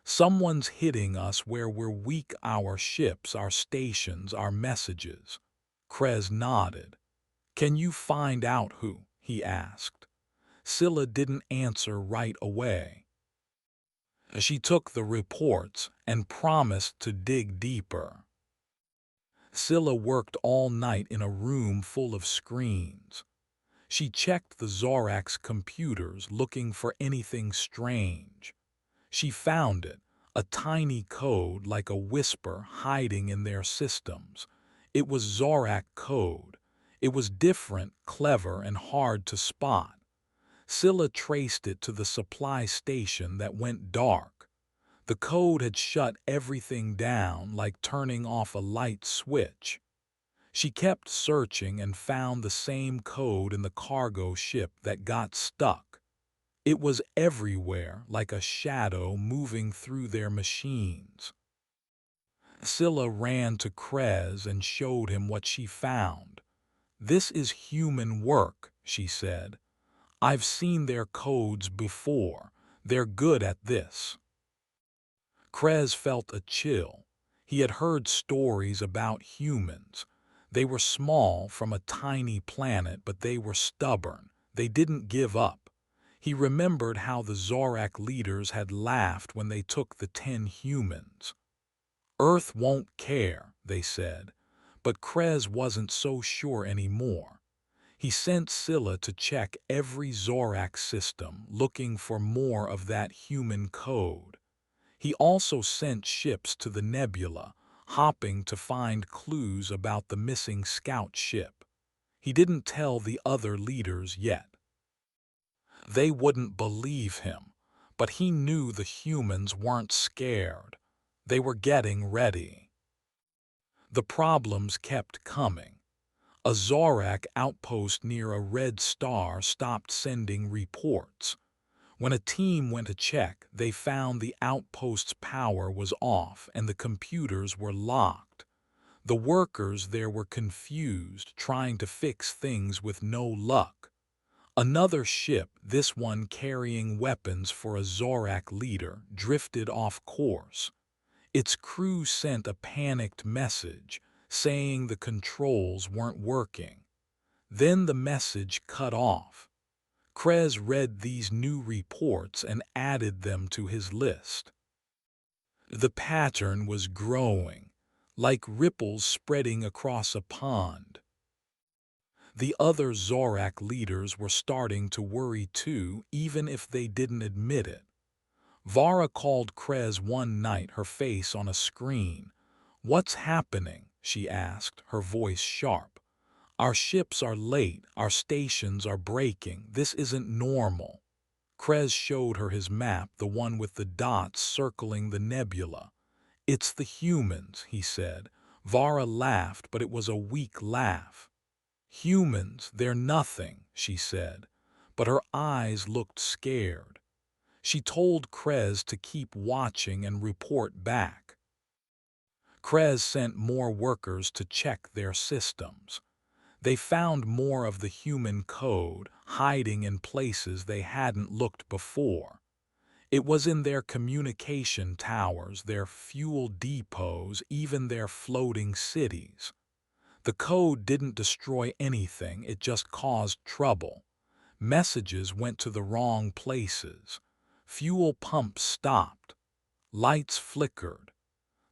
"Someone's hitting us where we're weak, our ships, our stations, our messages." Krez nodded. "Can you find out who?" he asked. Scylla didn't answer right away. She took the reports and promised to dig deeper. Scylla worked all night in a room full of screens. She checked the Zorak's computers looking for anything strange. She found it, a tiny code like a whisper hiding in their systems. It was Zorak code. It was different, clever, and hard to spot. Scylla traced it to the supply station that went dark. The code had shut everything down like turning off a light switch. She kept searching and found the same code in the cargo ship that got stuck. It was everywhere, like a shadow moving through their machines. Scylla ran to Krez and showed him what she found. "This is human work," she said. "I've seen their codes before. They're good at this." Krez felt a chill. He had heard stories about humans. They were small from a tiny planet, but they were stubborn. They didn't give up. He remembered how the Zorak leaders had laughed when they took the 10 humans. "Earth won't care," they said. But Krez wasn't so sure anymore. He sent Scylla to check every Zorak system, looking for more of that human code. He also sent ships to the nebula, hopping to find clues about the missing scout ship. He didn't tell the other leaders yet. They wouldn't believe him, but he knew the humans weren't scared. They were getting ready. The problems kept coming. A Zorak outpost near a red star stopped sending reports. When a team went to check, they found the outpost's power was off and the computers were locked. The workers there were confused, trying to fix things with no luck. Another ship, this one carrying weapons for a Zorak leader, drifted off course. Its crew sent a panicked message, saying the controls weren't working. Then the message cut off. Krez read these new reports and added them to his list. The pattern was growing, like ripples spreading across a pond. The other Zorak leaders were starting to worry too, even if they didn't admit it. Vara called Krez one night, her face on a screen. "What's happening?" she asked, her voice sharp. "Our ships are late, our stations are breaking, this isn't normal." Krez showed her his map, the one with the dots circling the nebula. "It's the humans," he said. Vara laughed, but it was a weak laugh. "Humans, they're nothing," she said, but her eyes looked scared. She told Krez to keep watching and report back. Krez sent more workers to check their systems. They found more of the human code, hiding in places they hadn't looked before. It was in their communication towers, their fuel depots, even their floating cities. The code didn't destroy anything, it just caused trouble. Messages went to the wrong places. Fuel pumps stopped. Lights flickered.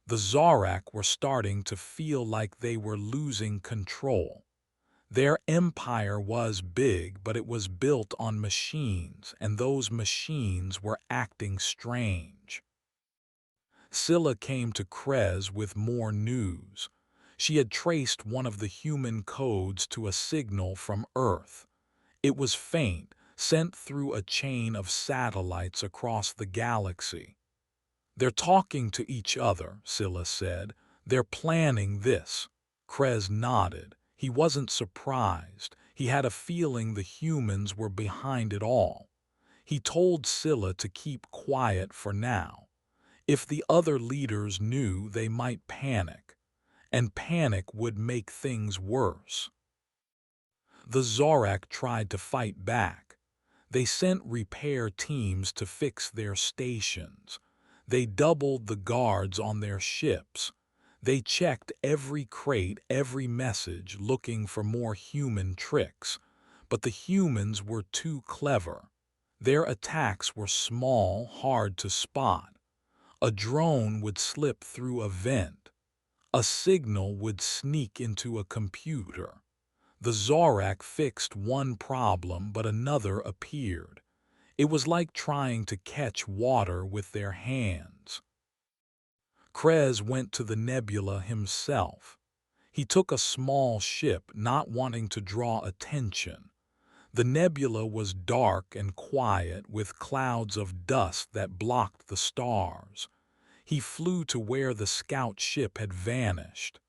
The Zorak were starting to feel like they were losing control. Their empire was big, but it was built on machines, and those machines were acting strange. Scylla came to Krez with more news. She had traced one of the human codes to a signal from Earth. It was faint, sent through a chain of satellites across the galaxy. "They're talking to each other," Scylla said. "They're planning this." Krez nodded. He wasn't surprised. He had a feeling the humans were behind it all. He told Scylla to keep quiet for now. If the other leaders knew, they might panic, and panic would make things worse. The Zorak tried to fight back. They sent repair teams to fix their stations. They doubled the guards on their ships. They checked every crate, every message, looking for more human tricks. But the humans were too clever. Their attacks were small, hard to spot. A drone would slip through a vent. A signal would sneak into a computer. The Zorak fixed one problem, but another appeared. It was like trying to catch water with their hands. Krez went to the nebula himself. He took a small ship, not wanting to draw attention. The nebula was dark and quiet, with clouds of dust that blocked the stars. He flew to where the scout ship had vanished.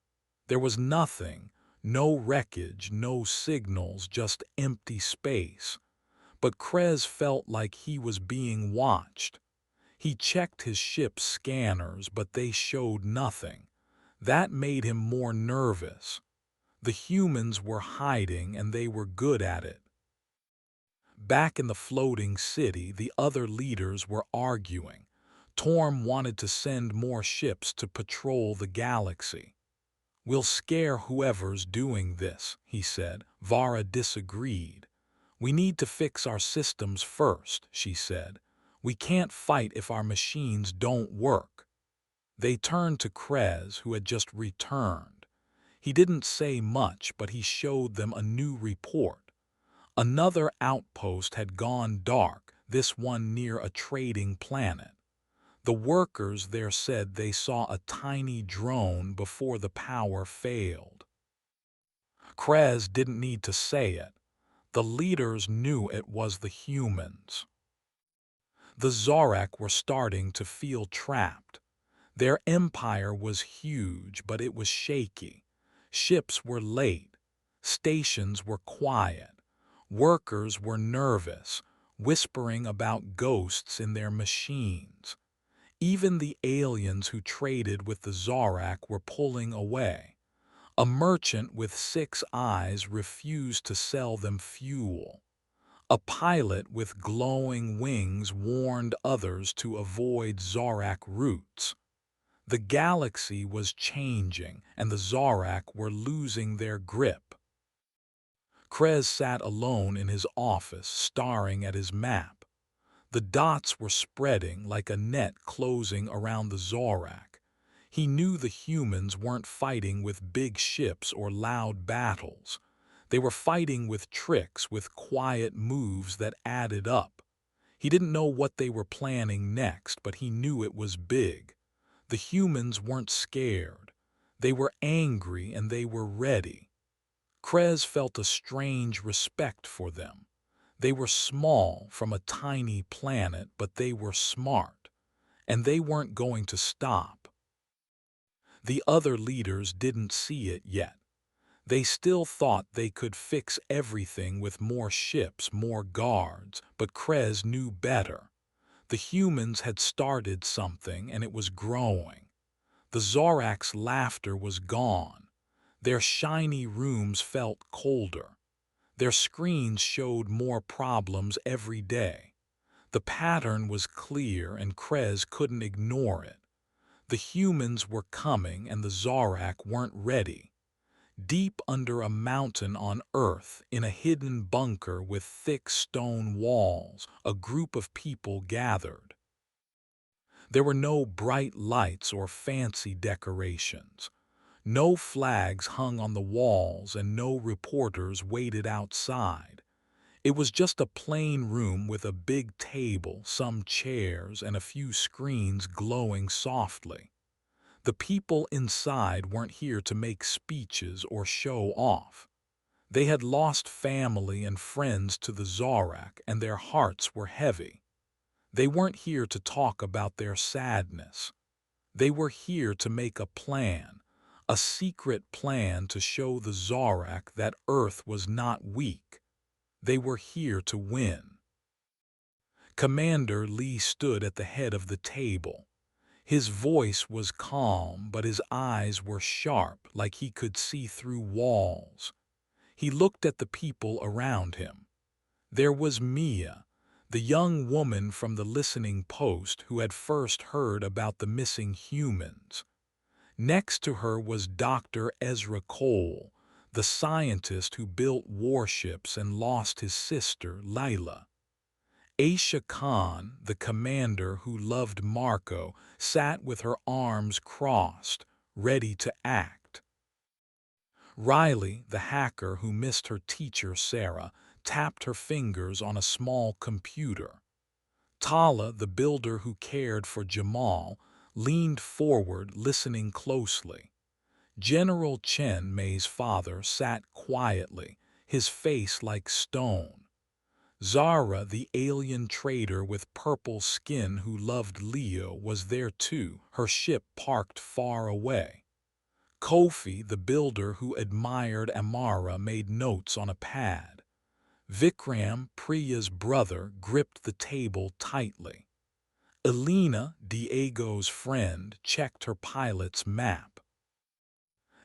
There was nothing, no wreckage, no signals, just empty space. But Krez felt like he was being watched. He checked his ship's scanners, but they showed nothing. That made him more nervous. The humans were hiding, and they were good at it. Back in the floating city, the other leaders were arguing. Torm wanted to send more ships to patrol the galaxy. "We'll scare whoever's doing this," he said. Vara disagreed. "We need to fix our systems first," she said. "We can't fight if our machines don't work." They turned to Krez, who had just returned. He didn't say much, but he showed them a new report. Another outpost had gone dark, this one near a trading planet. The workers there said they saw a tiny drone before the power failed. Krez didn't need to say it. The leaders knew it was the humans. The Zorak were starting to feel trapped. Their empire was huge, but it was shaky. Ships were late. Stations were quiet. Workers were nervous. whispering about ghosts in their machines. Even the aliens who traded with the Zorak were pulling away. A merchant with 6 eyes refused to sell them fuel. A pilot with glowing wings warned others to avoid Zorak routes. The galaxy was changing, and the Zorak were losing their grip. Krez sat alone in his office, staring at his map. The dots were spreading like a net closing around the Zorak. He knew the humans weren't fighting with big ships or loud battles. They were fighting with tricks, with quiet moves that added up. He didn't know what they were planning next, but he knew it was big. The humans weren't scared. They were angry and they were ready. Krez felt a strange respect for them. They were small from a tiny planet, but they were smart, and they weren't going to stop. The other leaders didn't see it yet. They still thought they could fix everything with more ships, more guards, but Krez knew better. The humans had started something, and it was growing. The Zorak's laughter was gone. Their shiny rooms felt colder. Their screens showed more problems every day. The pattern was clear, and Krez couldn't ignore it. The humans were coming, and the Zorak weren't ready. Deep under a mountain on Earth, in a hidden bunker with thick stone walls, a group of people gathered. There were no bright lights or fancy decorations. No flags hung on the walls, and no reporters waited outside. It was just a plain room with a big table, some chairs, and a few screens glowing softly. The people inside weren't here to make speeches or show off. They had lost family and friends to the Zorak, and their hearts were heavy. They weren't here to talk about their sadness. They were here to make a secret plan to show the Zorak that Earth was not weak. They were here to win. Commander Lee stood at the head of the table. His voice was calm, but his eyes were sharp, like he could see through walls. He looked at the people around him. There was Mia, the young woman from the listening post who had first heard about the missing humans. Next to her was Dr. Ezra Cole, the scientist who built warships and lost his sister, Lila. Aisha Khan, the commander who loved Marco, sat with her arms crossed, ready to act. Riley, the hacker who missed her teacher Sarah, tapped her fingers on a small computer. Tala, the builder who cared for Jamal, leaned forward, listening closely. General Chen Mei's father sat quietly, his face like stone. Zara, the alien trader with purple skin who loved Leo, was there too, her ship parked far away. Kofi, the builder who admired Amara, made notes on a pad. Vikram, Priya's brother, gripped the table tightly. Elena, Diego's friend, checked her pilot's map.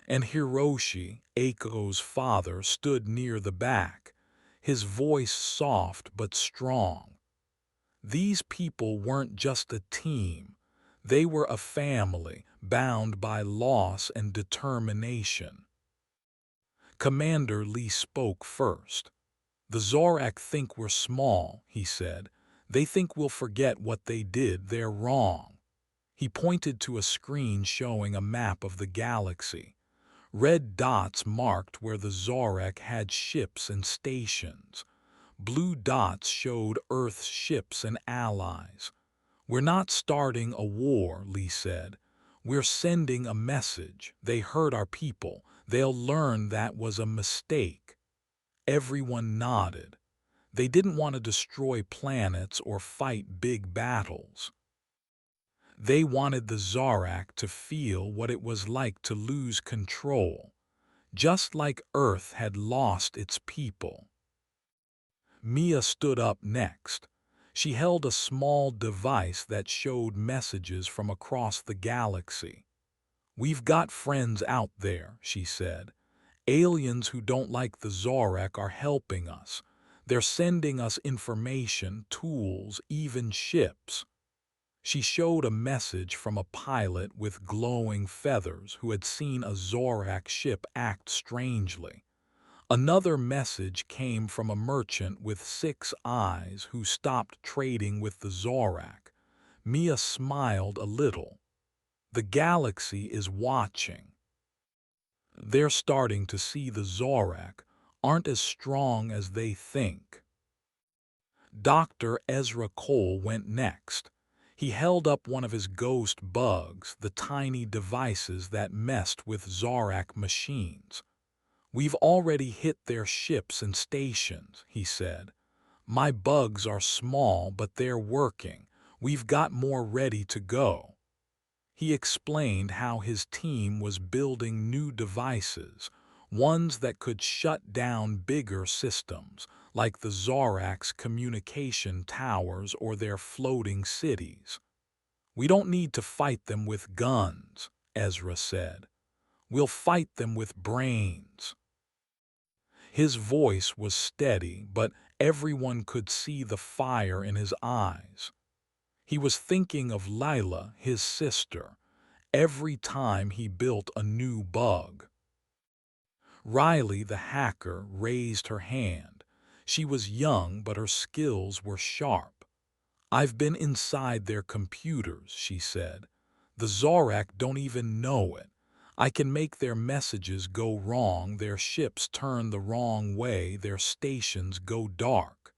And Hiroshi, Eiko's father, stood near the back, his voice soft but strong. These people weren't just a team. They were a family, bound by loss and determination. Commander Lee spoke first. "The Zorak think we're small," he said. "They think we'll forget what they did. They're wrong." He pointed to a screen showing a map of the galaxy. Red dots marked where the Zorak had ships and stations. Blue dots showed Earth's ships and allies. "We're not starting a war," Lee said. "We're sending a message. They hurt our people. They'll learn that was a mistake." Everyone nodded. They didn't want to destroy planets or fight big battles. They wanted the Zorak to feel what it was like to lose control, just like Earth had lost its people. Mia stood up next. She held a small device that showed messages from across the galaxy. "We've got friends out there," she said. "Aliens who don't like the Zorak are helping us. They're sending us information, tools, even ships." She showed a message from a pilot with glowing feathers who had seen a Zorak ship act strangely. Another message came from a merchant with 6 eyes who stopped trading with the Zorak. Mia smiled a little. The galaxy is watching. They're starting to see the Zorak aren't as strong as they think. Dr. Ezra Cole went next. He held up one of his ghost bugs, the tiny devices that messed with Zorak machines. "We've already hit their ships and stations," he said. "My bugs are small, but they're working. We've got more ready to go." He explained how his team was building new devices, ones that could shut down bigger systems, like the Zorak's communication towers or their floating cities. "We don't need to fight them with guns," Ezra said. "We'll fight them with brains." His voice was steady, but everyone could see the fire in his eyes. He was thinking of Lila, his sister, every time he built a new bug. Riley, the hacker, raised her hand. She was young, but her skills were sharp. "I've been inside their computers," she said. "The Zorak don't even know it. I can make their messages go wrong, their ships turn the wrong way, their stations go dark."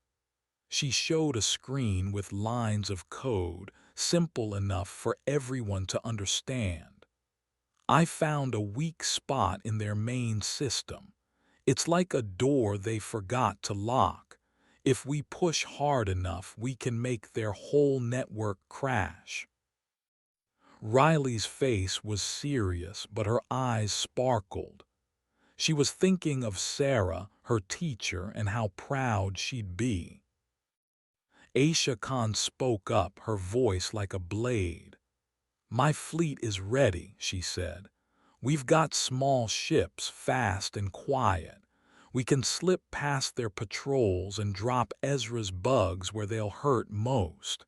She showed a screen with lines of code, simple enough for everyone to understand. "I found a weak spot in their main system. It's like a door they forgot to lock. If we push hard enough, we can make their whole network crash." Riley's face was serious, but her eyes sparkled. She was thinking of Sarah, her teacher, and how proud she'd be. Aisha Khan spoke up, her voice like a blade. "My fleet is ready," she said. "We've got small ships, fast and quiet. We can slip past their patrols and drop Ezra's bugs where they'll hurt most."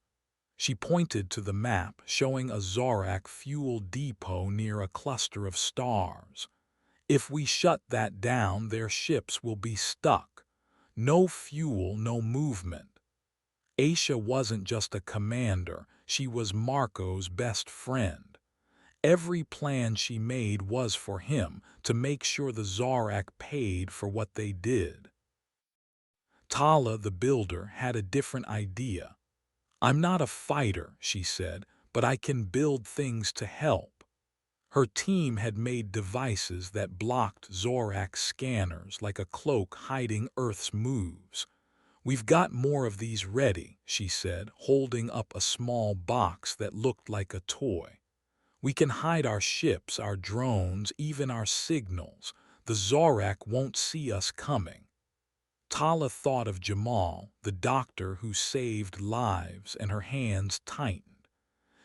She pointed to the map, showing a Zorak fuel depot near a cluster of stars. "If we shut that down, their ships will be stuck. No fuel, no movement." Aisha wasn't just a commander, she was Marco's best friend. Every plan she made was for him, to make sure the Zorak paid for what they did. Tala, the builder, had a different idea. "I'm not a fighter," she said, "but I can build things to help." Her team had made devices that blocked Zorak's scanners like a cloak hiding Earth's moves. "We've got more of these ready," she said, holding up a small box that looked like a toy. "We can hide our ships, our drones, even our signals. The Zorak won't see us coming." Tala thought of Jamal, the doctor who saved lives, and her hands tightened.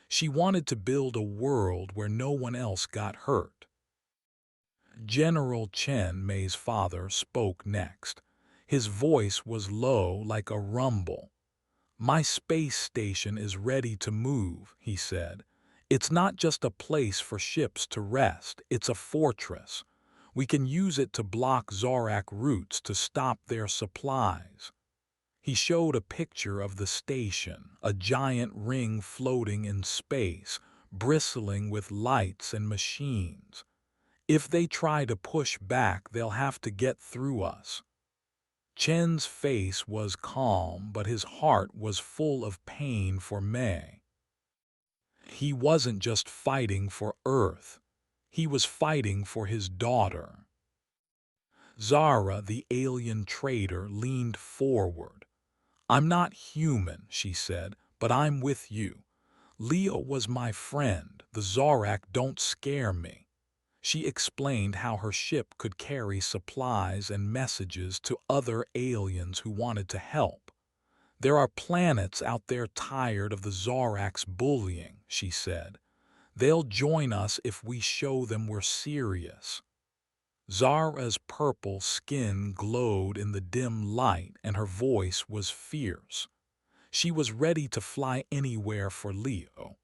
She wanted to build a world where no one else got hurt. General Chen Mei's father spoke next. His voice was low, like a rumble. "My space station is ready to move," he said. "It's not just a place for ships to rest, it's a fortress. We can use it to block Zorak routes to stop their supplies." He showed a picture of the station, a giant ring floating in space, bristling with lights and machines. "If they try to push back, they'll have to get through us." Chen's face was calm, but his heart was full of pain for Mei. He wasn't just fighting for Earth. He was fighting for his daughter. Zara, the alien trader, leaned forward. "I'm not human," she said, "but I'm with you. Leo was my friend. The Zorak don't scare me." She explained how her ship could carry supplies and messages to other aliens who wanted to help. There are planets out there tired of the Zorak's bullying, she said. They'll join us if we show them we're serious. Zara's purple skin glowed in the dim light and her voice was fierce. She was ready to fly anywhere for Leo.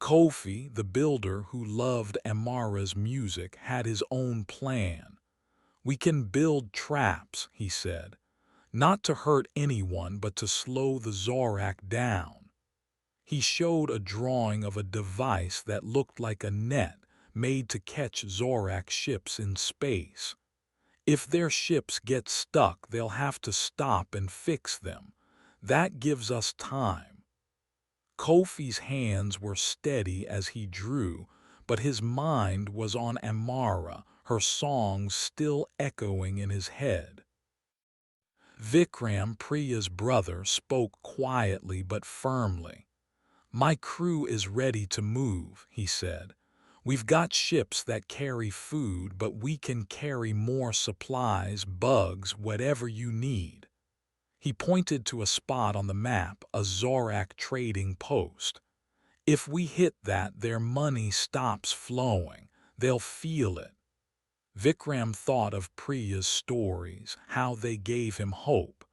Kofi, the builder who loved Amara's music, had his own plan. We can build traps, he said, not to hurt anyone but to slow the Zorak down. He showed a drawing of a device that looked like a net made to catch Zorak ships in space. If their ships get stuck, they'll have to stop and fix them. That gives us time. Kofi's hands were steady as he drew, but his mind was on Amara, her songs still echoing in his head. Vikram, Priya's brother, spoke quietly but firmly. My crew is ready to move, he said. We've got ships that carry food, but we can carry more supplies, bugs, whatever you need. He pointed to a spot on the map, a Zorak trading post. If we hit that, their money stops flowing. They'll feel it. Vikram thought of Priya's stories, how they gave him hope.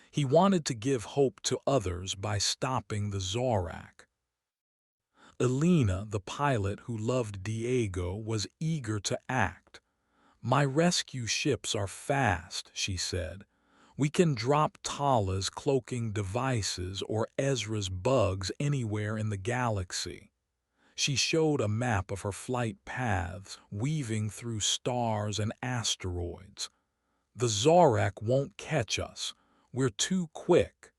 He wanted to give hope to others by stopping the Zorak. Elena, the pilot who loved Diego, was eager to act. My rescue ships are fast, she said. We can drop Tala's cloaking devices or Ezra's bugs anywhere in the galaxy. She showed a map of her flight paths, weaving through stars and asteroids. The Zorak won't catch us. We're too quick.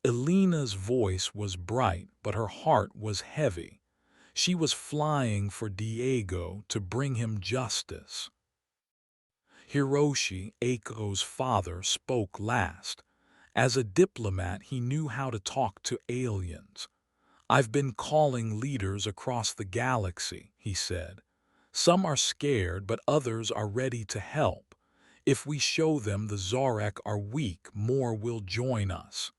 Elena's voice was bright, but her heart was heavy. She was flying for Diego to bring him justice. Hiroshi, Eiko's father, spoke last. As a diplomat, he knew how to talk to aliens. I've been calling leaders across the galaxy, he said. Some are scared, but others are ready to help. If we show them the Zorak are weak, more will join us.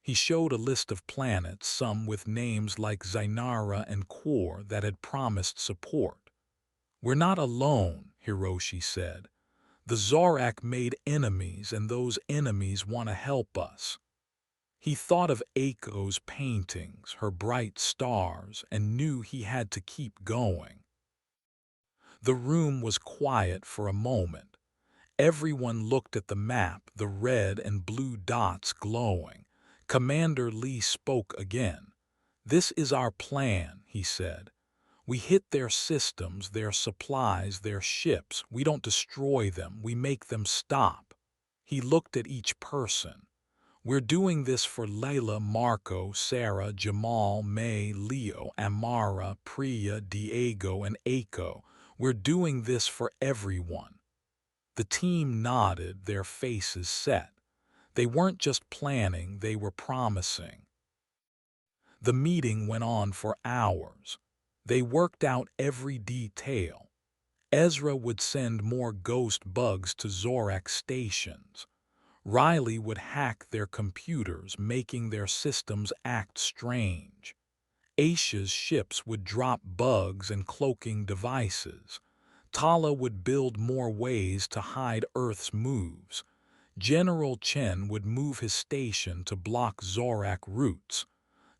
He showed a list of planets, some with names like Zainara and Kor, that had promised support. We're not alone, Hiroshi said. The Zorak made enemies, and those enemies want to help us. He thought of Eiko's paintings, her bright stars, and knew he had to keep going. The room was quiet for a moment. Everyone looked at the map, the red and blue dots glowing. Commander Lee spoke again. This is our plan, he said. We hit their systems, their supplies, their ships. We don't destroy them, we make them stop. He looked at each person. We're doing this for Layla, Marco, Sarah, Jamal, May, Leo, Amara, Priya, Diego, and Eiko. We're doing this for everyone. The team nodded, their faces set. They weren't just planning, they were promising. The meeting went on for hours. They worked out every detail. Ezra would send more ghost bugs to Zorak stations. Riley would hack their computers, making their systems act strange. Aisha's ships would drop bugs and cloaking devices. Tala would build more ways to hide Earth's moves. General Chen would move his station to block Zorak routes.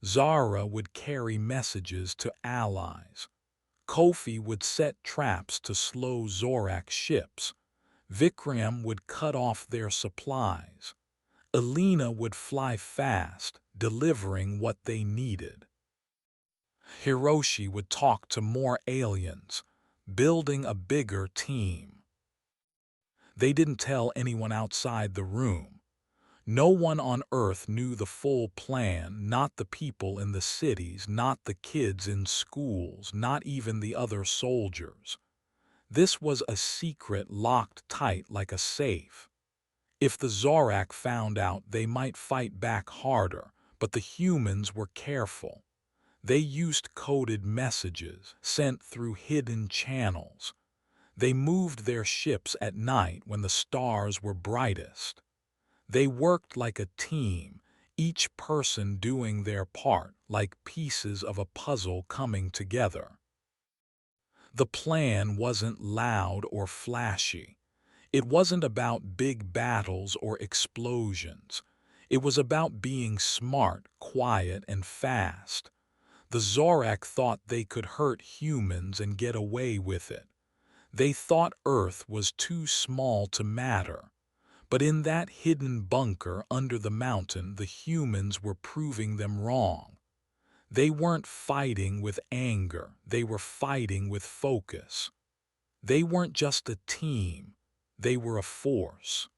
Zara would carry messages to allies. Kofi would set traps to slow Zorak ships. Vikram would cut off their supplies. Elena would fly fast, delivering what they needed. Hiroshi would talk to more aliens, building a bigger team. They didn't tell anyone outside the room. No one on Earth knew the full plan, not the people in the cities, not the kids in schools, not even the other soldiers. This was a secret locked tight like a safe. If the Zorak found out, they might fight back harder, but the humans were careful. They used coded messages sent through hidden channels. They moved their ships at night when the stars were brightest. They worked like a team, each person doing their part like pieces of a puzzle coming together. The plan wasn't loud or flashy. It wasn't about big battles or explosions. It was about being smart, quiet, and fast. The Zorak thought they could hurt humans and get away with it. They thought Earth was too small to matter. But in that hidden bunker under the mountain, the humans were proving them wrong. They weren't fighting with anger, they were fighting with focus. They weren't just a team, they were a force.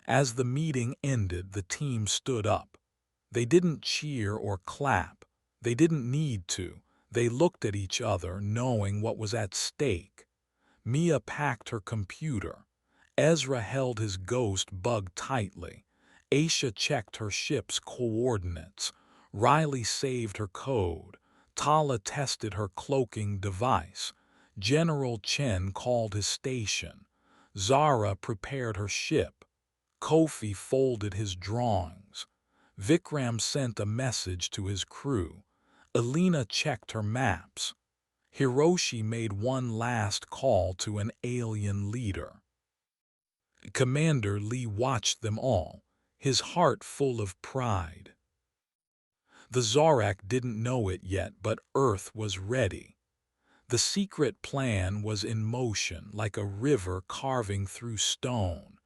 As the meeting ended, the team stood up. They didn't cheer or clap. They didn't need to. They looked at each other, knowing what was at stake. Mia packed her computer. Ezra held his ghost bug tightly. Aisha checked her ship's coordinates. Riley saved her code. Tala tested her cloaking device. General Chen called his station. Zara prepared her ship. Kofi folded his drawings. Vikram sent a message to his crew. Alina checked her maps. Hiroshi made one last call to an alien leader. Commander Lee watched them all, his heart full of pride. The Zorak didn't know it yet, but Earth was ready. The secret plan was in motion like a river carving through stone.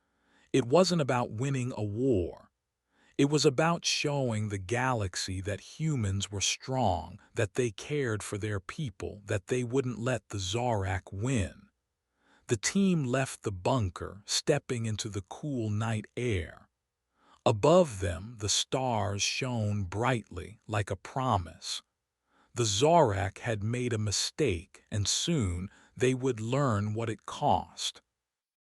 It wasn't about winning a war. It was about showing the galaxy that humans were strong, that they cared for their people, that they wouldn't let the Zorak win. The team left the bunker, stepping into the cool night air. Above them, the stars shone brightly like a promise. The Zorak had made a mistake, and soon they would learn what it cost.